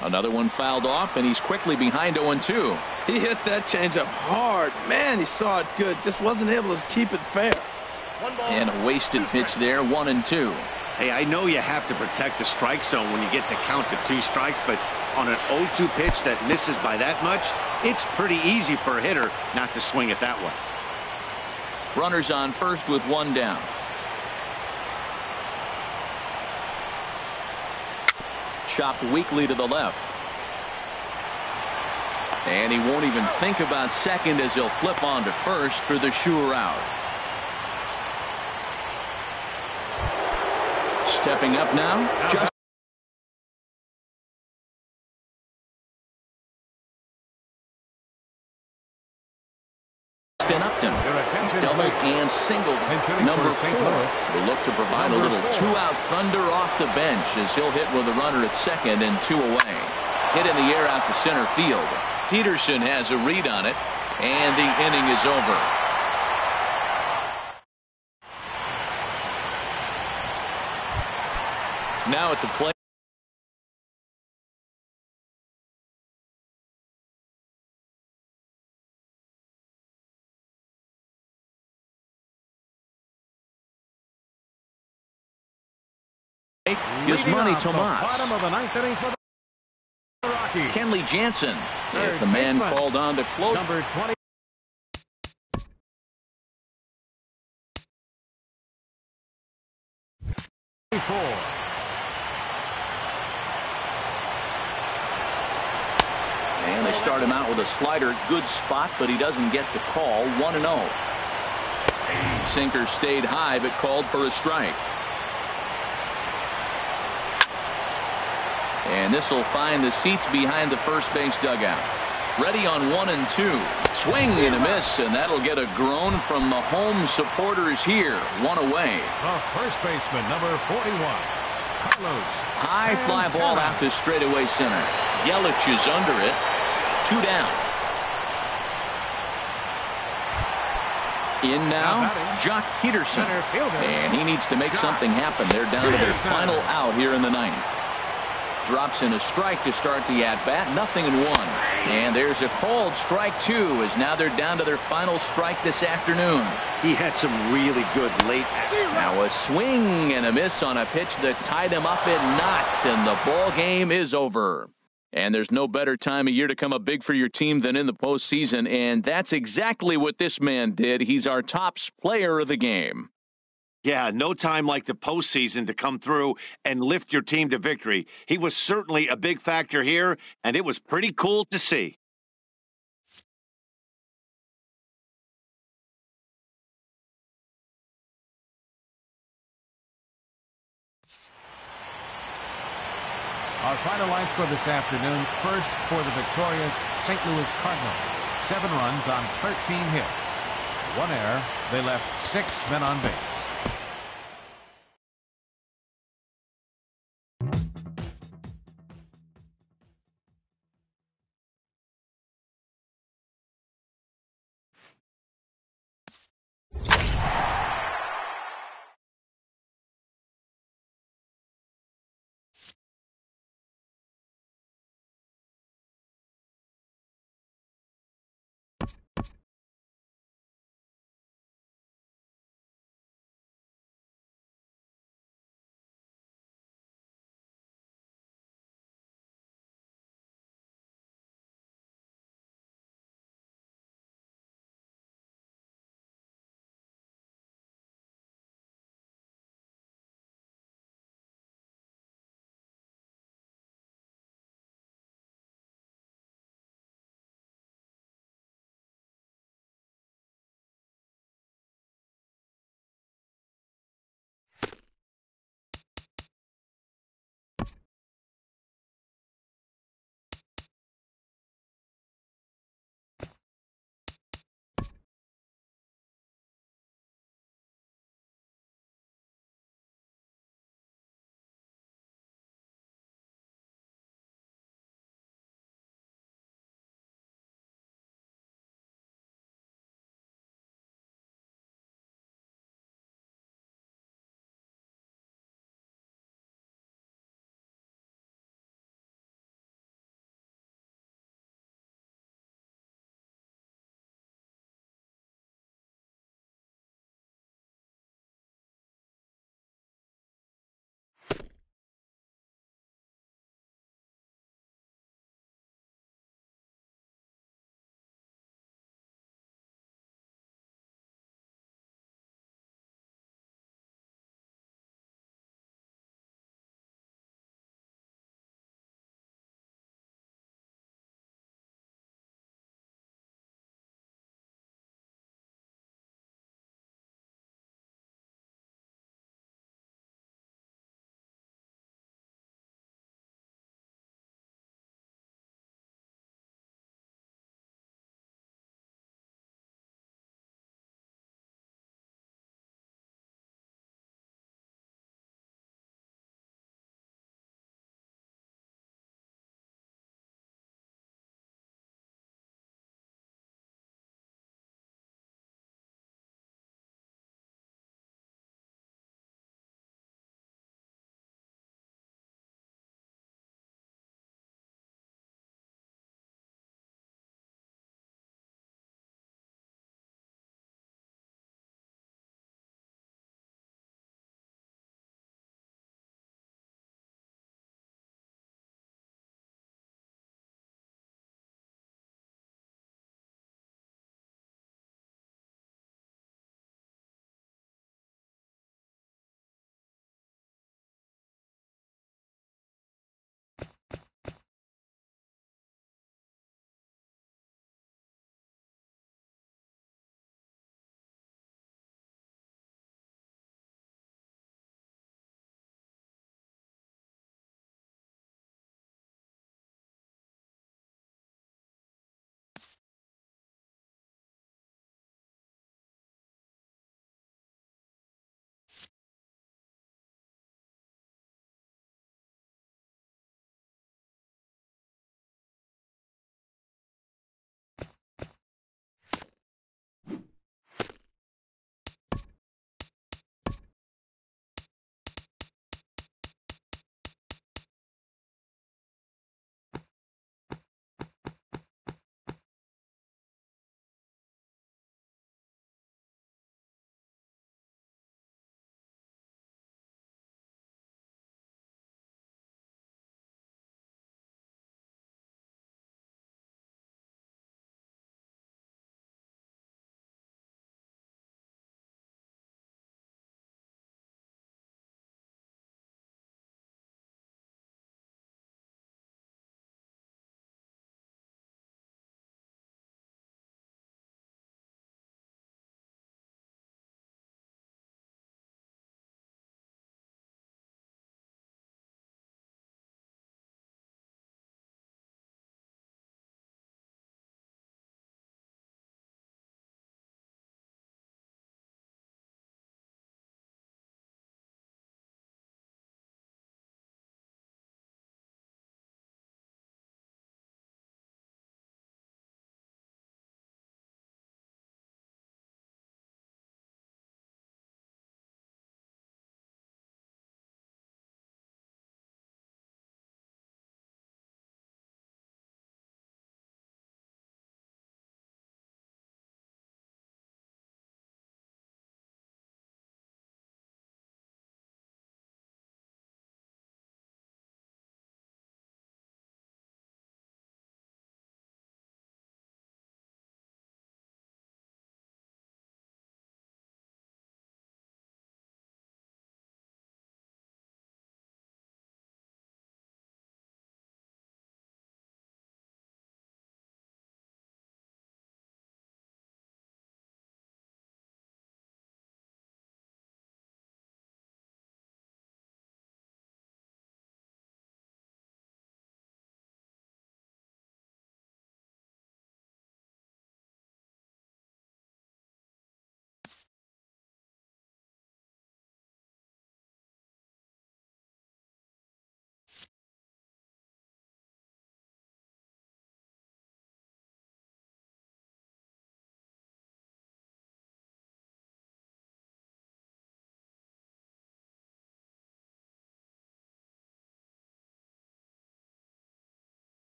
Another one fouled off, and he's quickly behind 0-2. He hit that changeup hard. Man, he saw it good. Just wasn't able to keep it fair. And a wasted pitch there, 1-2. Hey, I know you have to protect the strike zone when you get the count to 2 strikes, but on an 0-2 pitch that misses by that much, it's pretty easy for a hitter not to swing it that way. Runners on first with 1 down. Chopped weakly to the left. And he won't even think about second as he'll flip on to first for the sure out. Stepping up now, Justin Upton. He's doubled and singled. Number 4 will look to provide a little 2-out thunder off the bench as he'll hit with a runner at second and 2 away. Hit in the air out to center field. Peterson has a read on it, and the inning is over. Now at the plate. Gives money to Bottom of the 9th inning for the Rockies. Kenley Jansen is the man called on to close. Number 20. And they start him out with a slider. Good spot, but he doesn't get the call. 1-0. Sinker stayed high, but called for a strike. And this will find the seats behind the first base dugout. Ready on 1 and 2. Swing and a miss, and that'll get a groan from the home supporters here. 1 away. The first baseman, number 41, Carlos. High fly ball out to straightaway center. Yelich is under it. 2 down. In now, Jock Peterson. And he needs to make something happen. They're down to their final out here in the 9th. Drops in a strike to start the at-bat. 0-1. And there's a called strike 2 as now they're down to their final strike this afternoon. He had some really good late. Now a swing and a miss on a pitch that tied him up in knots, and the ball game is over. And there's no better time of year to come up big for your team than in the postseason, and that's exactly what this man did. He's our top player of the game. Yeah, no time like the postseason to come through and lift your team to victory. He was certainly a big factor here, and it was pretty cool to see. Our final lines for this afternoon. First, for the victorious St. Louis Cardinals. 7 runs on 13 hits. 1 error. They left 6 men on base.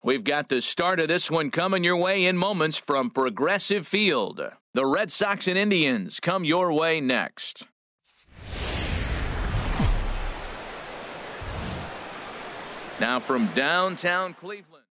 We've got the start of this one coming your way in moments from Progressive Field. The Red Sox and Indians come your way next. Now from downtown Cleveland.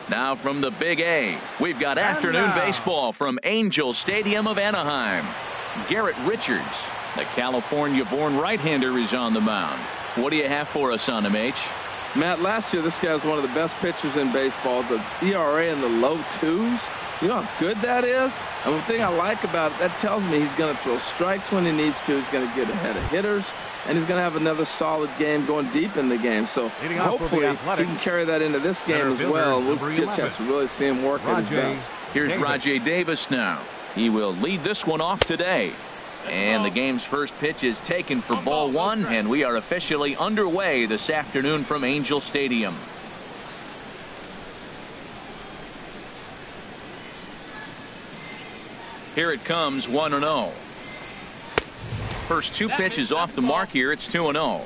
Now from the Big A, we've got afternoon baseball from Angel Stadium of Anaheim. Garrett Richards, the California-born right-hander, is on the mound. What do you have for us on him, H? Matt, last year this guy was one of the best pitchers in baseball. The ERA in the low 2s. You know how good that is? And the thing I like about it, that tells me he's going to throw strikes when he needs to. He's going to get ahead of hitters. And he's going to have another solid game going deep in the game. So hopefully he can carry that into this game as well. We'll get a chance to really see him work at his best. Here's Rajay Davis now. He will lead this one off today. And the game's first pitch is taken for ball one, and we are officially underway this afternoon from Angel Stadium. Here it comes, 1-0. First two pitches off the mark here. It's 2-0.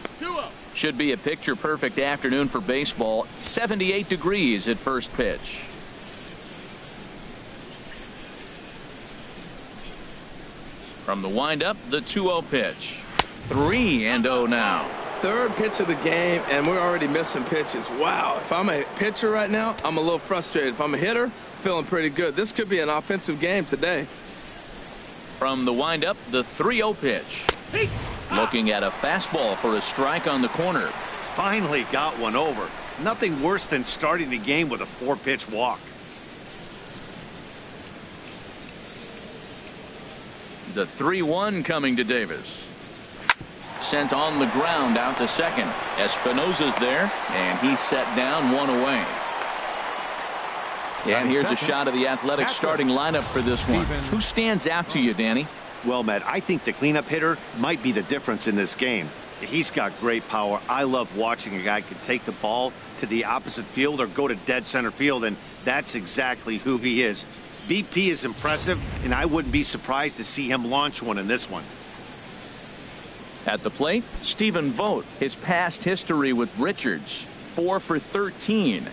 Should be a picture-perfect afternoon for baseball. 78 degrees at first pitch. From the windup, the 2-0 pitch. 3-0 now. Third pitch of the game, and we're already missing pitches. Wow. If I'm a pitcher right now, I'm a little frustrated. If I'm a hitter, feeling pretty good. This could be an offensive game today. From the windup, the 3-0 pitch. Looking at a fastball for a strike on the corner. Finally got one over. Nothing worse than starting the game with a 4-pitch walk. The 3-1 coming to Davis. Sent on the ground out to second. Espinosa's there, and he's set down, one away. And here's a shot of the Athletics starting lineup for this one. Who stands out to you, Danny? Well, Matt, I think the cleanup hitter might be the difference in this game. He's got great power. I love watching a guy can take the ball to the opposite field or go to dead center field, and that's exactly who he is. BP is impressive, and I wouldn't be surprised to see him launch one in this one. At the plate, Stephen Vogt. His past history with Richards, 4 for 13.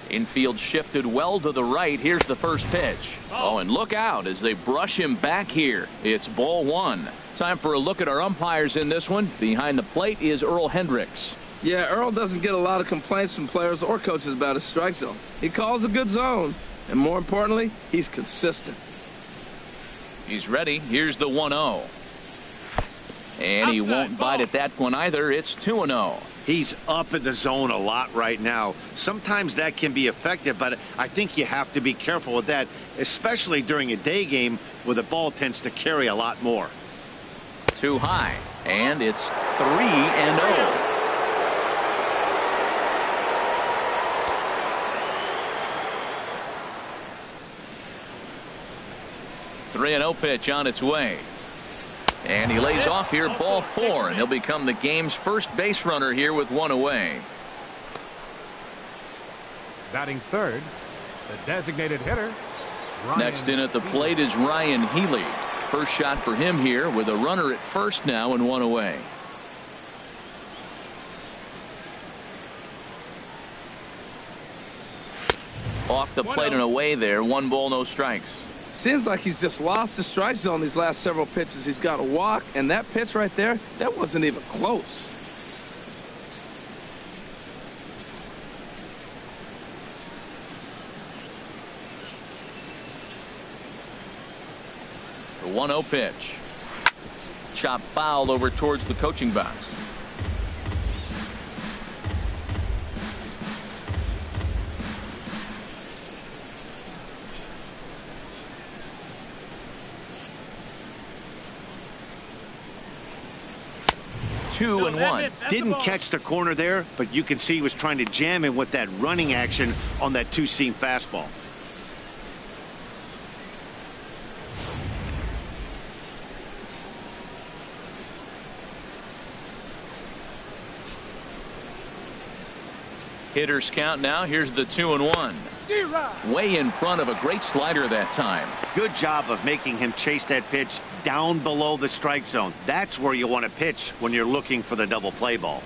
Infield shifted well to the right. Here's the first pitch. Oh, and look out as they brush him back here. It's ball one. Time for a look at our umpires in this one. Behind the plate is Earl Hendricks. Yeah, Earl doesn't get a lot of complaints from players or coaches about his strike zone. He calls a good zone, and more importantly, he's consistent. He's ready. Here's the 1-0. And he won't bite at that one either. It's 2-0. He's up in the zone a lot right now. Sometimes that can be effective, but I think you have to be careful with that, especially during a day game where the ball tends to carry a lot more. Too high, and it's 3-0. 3-0 pitch on its way. And he lays off here, ball 4, and he'll become the game's first base runner here with 1 away. Batting third, the designated hitter. Next in at the plate is Ryan Healy. First shot for him here with a runner at first now and 1 away. Off the plate and away there. 1 ball, no strikes. Seems like he's just lost the strike zone these last several pitches. He's got a walk, and that pitch right there, that wasn't even close. The 1-0 pitch. Chop foul over towards the coaching box. Two and one. Didn't catch the corner there, but you can see he was trying to jam him with that running action on that two-seam fastball. Hitters count now. Here's the 2-1. Way in front of a great slider that time. Good job of making him chase that pitch down below the strike zone. That's where you want to pitch when you're looking for the double play ball.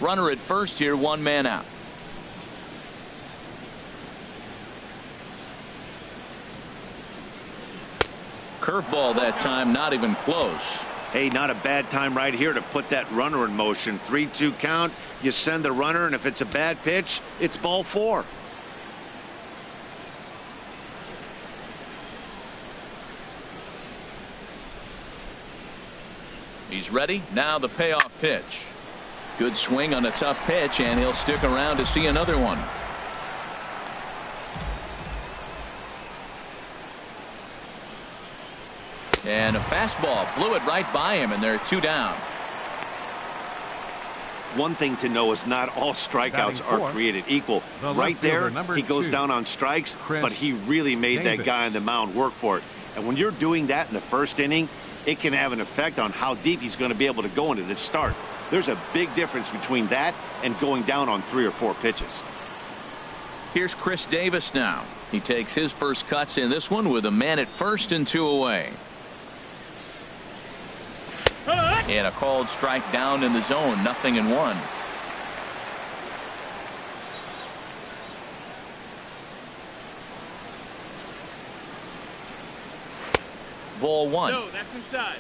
Runner at first here, 1 man out. Curveball that time, not even close. Hey, not a bad time right here to put that runner in motion. 3-2 count. You send the runner, and if it's a bad pitch, it's ball 4. He's ready. Now the payoff pitch. Good swing on a tough pitch, and he'll stick around to see another one. And a fastball blew it right by him, and they're 2 down. One thing to know is not all strikeouts are created equal. Right there, he goes down on strikes, but he really made that guy on the mound work for it. And when you're doing that in the first inning, it can have an effect on how deep he's going to be able to go into this start. There's a big difference between that and going down on 3 or 4 pitches. Here's Chris Davis now. He takes his first cuts in this one with a man at first and 2 away. And a called strike down in the zone, 0-1. Ball 1. No, that's inside.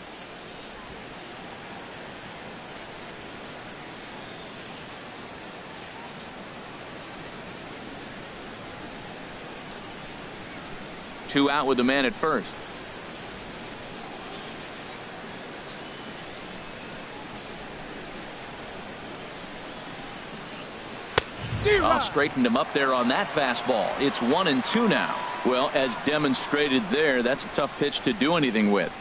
Two out with the man at first. Straightened him up there on that fastball. It's 1-2 now. Well, as demonstrated there, that's a tough pitch to do anything with.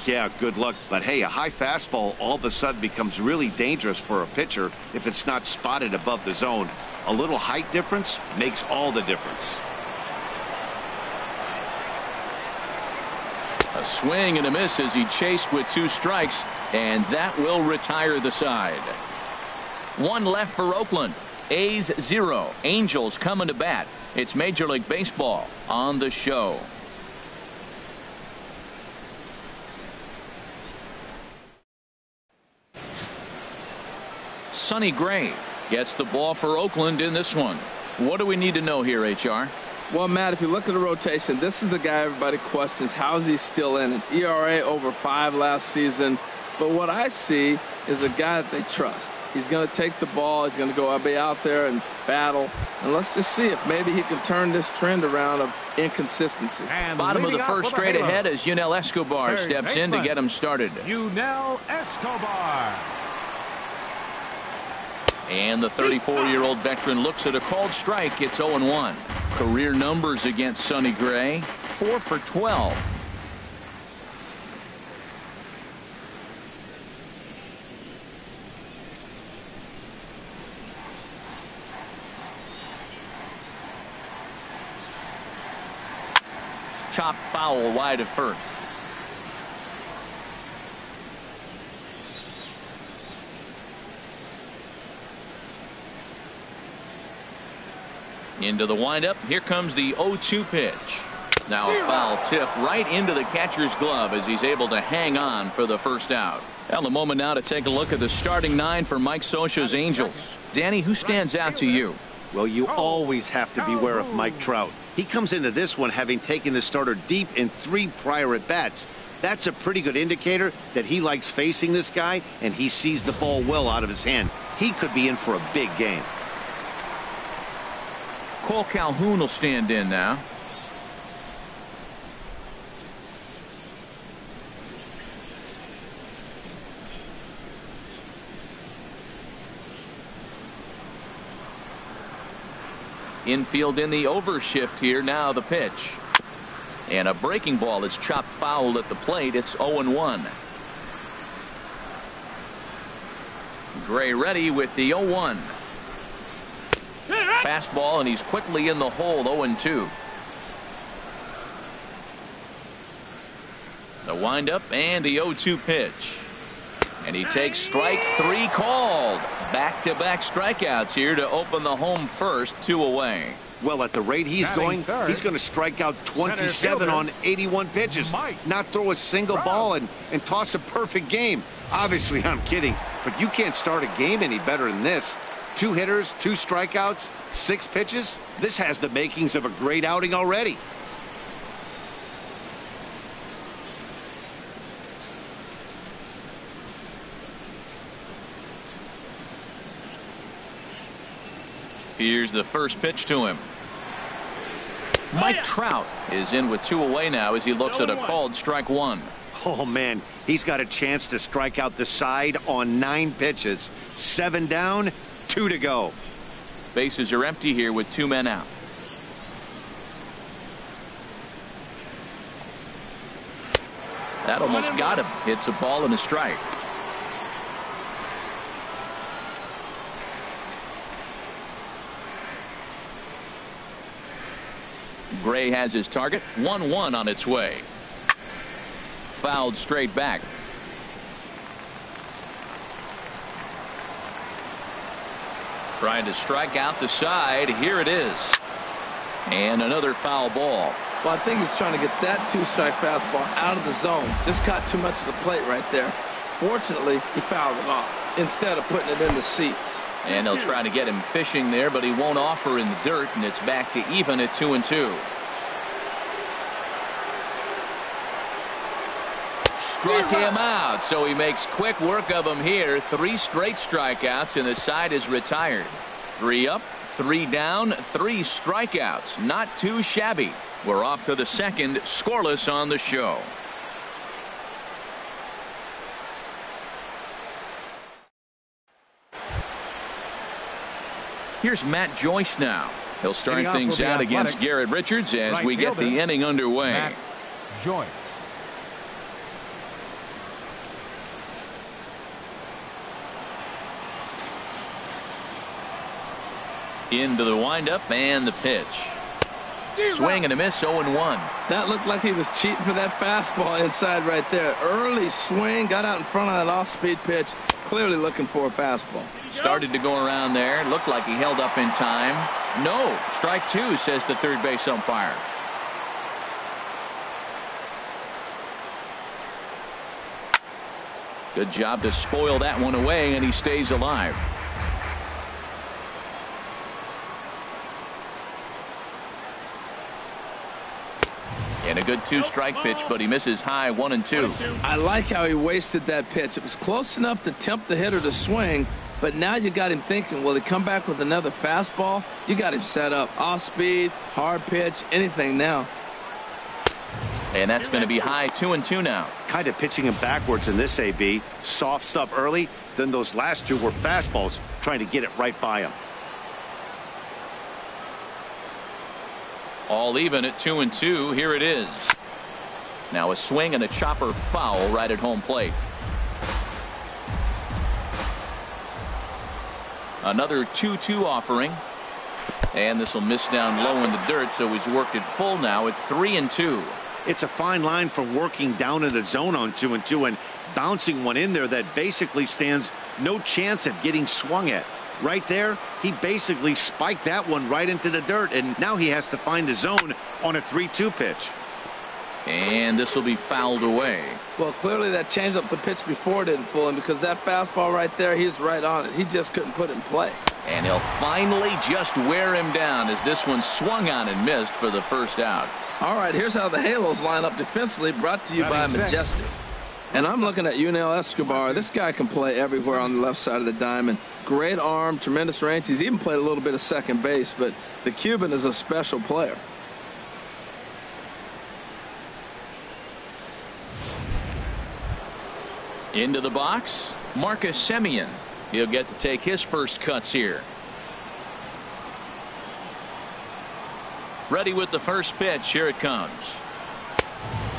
Yeah, good luck. But hey, a high fastball all of a sudden becomes really dangerous for a pitcher if it's not spotted above the zone. A little height difference makes all the difference. A swing and a miss as he chased with 2 strikes, and that will retire the side. 1 left for Oakland. A's 0. Angels coming to bat. It's Major League Baseball on the show. Sonny Gray gets the ball for Oakland in this one. What do we need to know here, HR? Well, Matt, if you look at the rotation, this is the guy everybody questions. How is he still in it? ERA over 5 last season. But what I see is a guy that they trust. He's going to take the ball. He's going to go be out there and battle. And let's just see if maybe he can turn this trend around of inconsistency. And bottom of the first straight Halo, ahead as Yunel Escobar steps in to get him started. Yunel Escobar. And the 34-year-old veteran looks at a called strike. It's 0-1. Career numbers against Sonny Gray, 4 for 12. Chop foul wide of first. Into the windup. Here comes the 0-2 pitch. Now a foul tip right into the catcher's glove as he's able to hang on for the first out. Well, a moment now to take a look at the starting 9 for Mike Scioscia's Angels. Danny, who stands out to you? Well, you always have to beware of Mike Trout. He comes into this one having taken the starter deep in 3 prior at-bats. That's a pretty good indicator that he likes facing this guy, and he sees the ball well out of his hand. He could be in for a big game. Cole Calhoun will stand in now. Infield in the overshift here. Now the pitch. And a breaking ball is chopped foul at the plate. It's 0-1. Gray ready with the 0-1. Fastball, and he's quickly in the hole. 0-2. The windup and the 0-2 pitch. And he takes strike 3 called. Back-to-back strikeouts here to open the home first. 2 away. Well, at the rate he's going, he's going to strike out 27 on 81 pitches. Not throw a single ball and toss a perfect game. Obviously, I'm kidding, but you can't start a game any better than this. 2 hitters, 2 strikeouts, 6 pitches. This has the makings of a great outing already. Here's the first pitch to him. Mike Trout is in with 2 away now as he looks at a called strike 1. Oh, man, he's got a chance to strike out the side on 9 pitches. 7 down, 2 to go. Bases are empty here with 2 men out. That almost got him. Hits a ball and a strike. Gray has his target. 1-1 on its way. Fouled straight back. Trying to strike out the side. Here it is. And another foul ball. Well, I think he's trying to get that 2-strike fastball out of the zone. Just caught too much of the plate right there. Fortunately, he fouled it off instead of putting it in the seats. And they'll try to get him fishing there, but he won't offer in the dirt, and it's back to even at 2-2. Struck him out, so he makes quick work of him here. 3 straight strikeouts, and the side is retired. 3 up, 3 down, 3 strikeouts. Not too shabby. We're off to the second, scoreless on the show. Here's Matt Joyce now. He'll start things out against Garrett Richards as we get the inning underway. Matt Joyce. Into the windup and the pitch. Swing and a miss, 0-1. That looked like he was cheating for that fastball inside right there. Early swing, got out in front of that off-speed pitch. Clearly looking for a fastball. Started to go around there. Looked like he held up in time. No, strike 2, says the third base umpire. Good job to spoil that one away, and he stays alive. And a good 2-strike pitch, but he misses high 1-2. I like how he wasted that pitch. It was close enough to tempt the hitter to swing, But now you got him thinking, will he come back with another fastball? You got him set up. Off speed, hard pitch, anything now. And that's going to be high 2-2 now. Kind of pitching him backwards in this AB. Soft stuff early, then those last two were fastballs, trying to get it right by him. All even at 2-2. Here it is. Now a swing and a chopper foul right at home plate. Another 2-2 offering. And this will miss down low in the dirt, so he's worked it full now at 3-2. It's a fine line from working down in the zone on 2-2 and bouncing one in there that basically stands no chance at getting swung at. Right there, he basically spiked that one right into the dirt, and now he has to find the zone on a 3-2 pitch. And this will be fouled away. Well, clearly that changeup the pitch before didn't fool him, because that fastball right there, he's right on it. He just couldn't put it in play. And he'll finally just wear him down as this one swung on and missed for the first out. All right, here's how the Halos line up defensively, brought to you by Majestic. And I'm looking at Yunel Escobar. This guy can play everywhere on the left side of the diamond. Great arm, tremendous range. He's even played a little bit of second base, but the Cuban is a special player. Into the box, Marcus Semien. He'll get to take his first cuts here. Ready with the first pitch. Here it comes.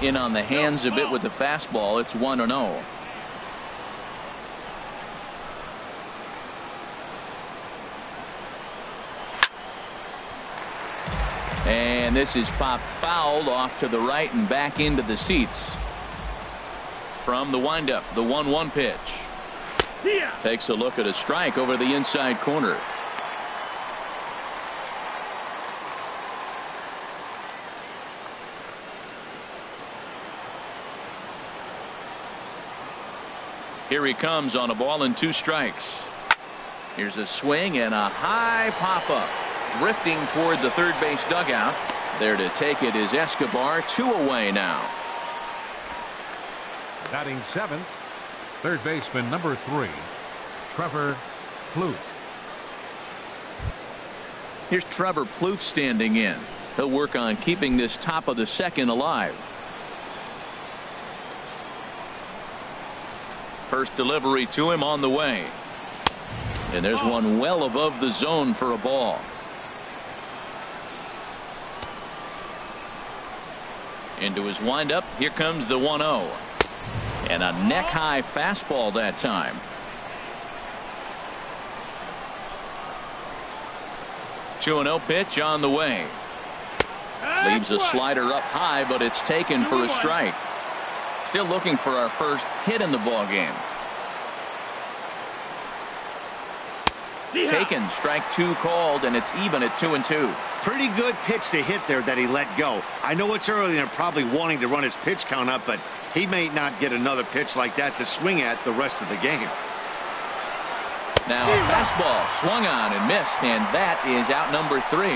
In on the hands a bit with the fastball. It's 1-0. And this is popped fouled off to the right and back into the seats. From the windup, the 1-1 pitch. Takes a look at a strike over the inside corner. Here he comes on a ball and 2 strikes. Here's a swing and a high pop-up. Drifting toward the third base dugout. There to take it is Escobar. 2 away now. Batting 7th, third baseman number 3, Trevor Plouffe. Here's Trevor Plouffe standing in. He'll work on keeping this top of the second alive. First delivery to him on the way. And there's one well above the zone for a ball. Into his windup. Here comes the 1-0. And a neck-high fastball that time. Two-0 pitch on the way. Leaves a slider up high, but it's taken for a strike. Still looking for our first hit in the ball game. Taken, strike 2 called, and it's even at 2-2. Pretty good pitch to hit there that he let go. I know it's early and they're probably wanting to run his pitch count up, but he may not get another pitch like that to swing at the rest of the game. Now a fastball swung on and missed, and that is out number 3.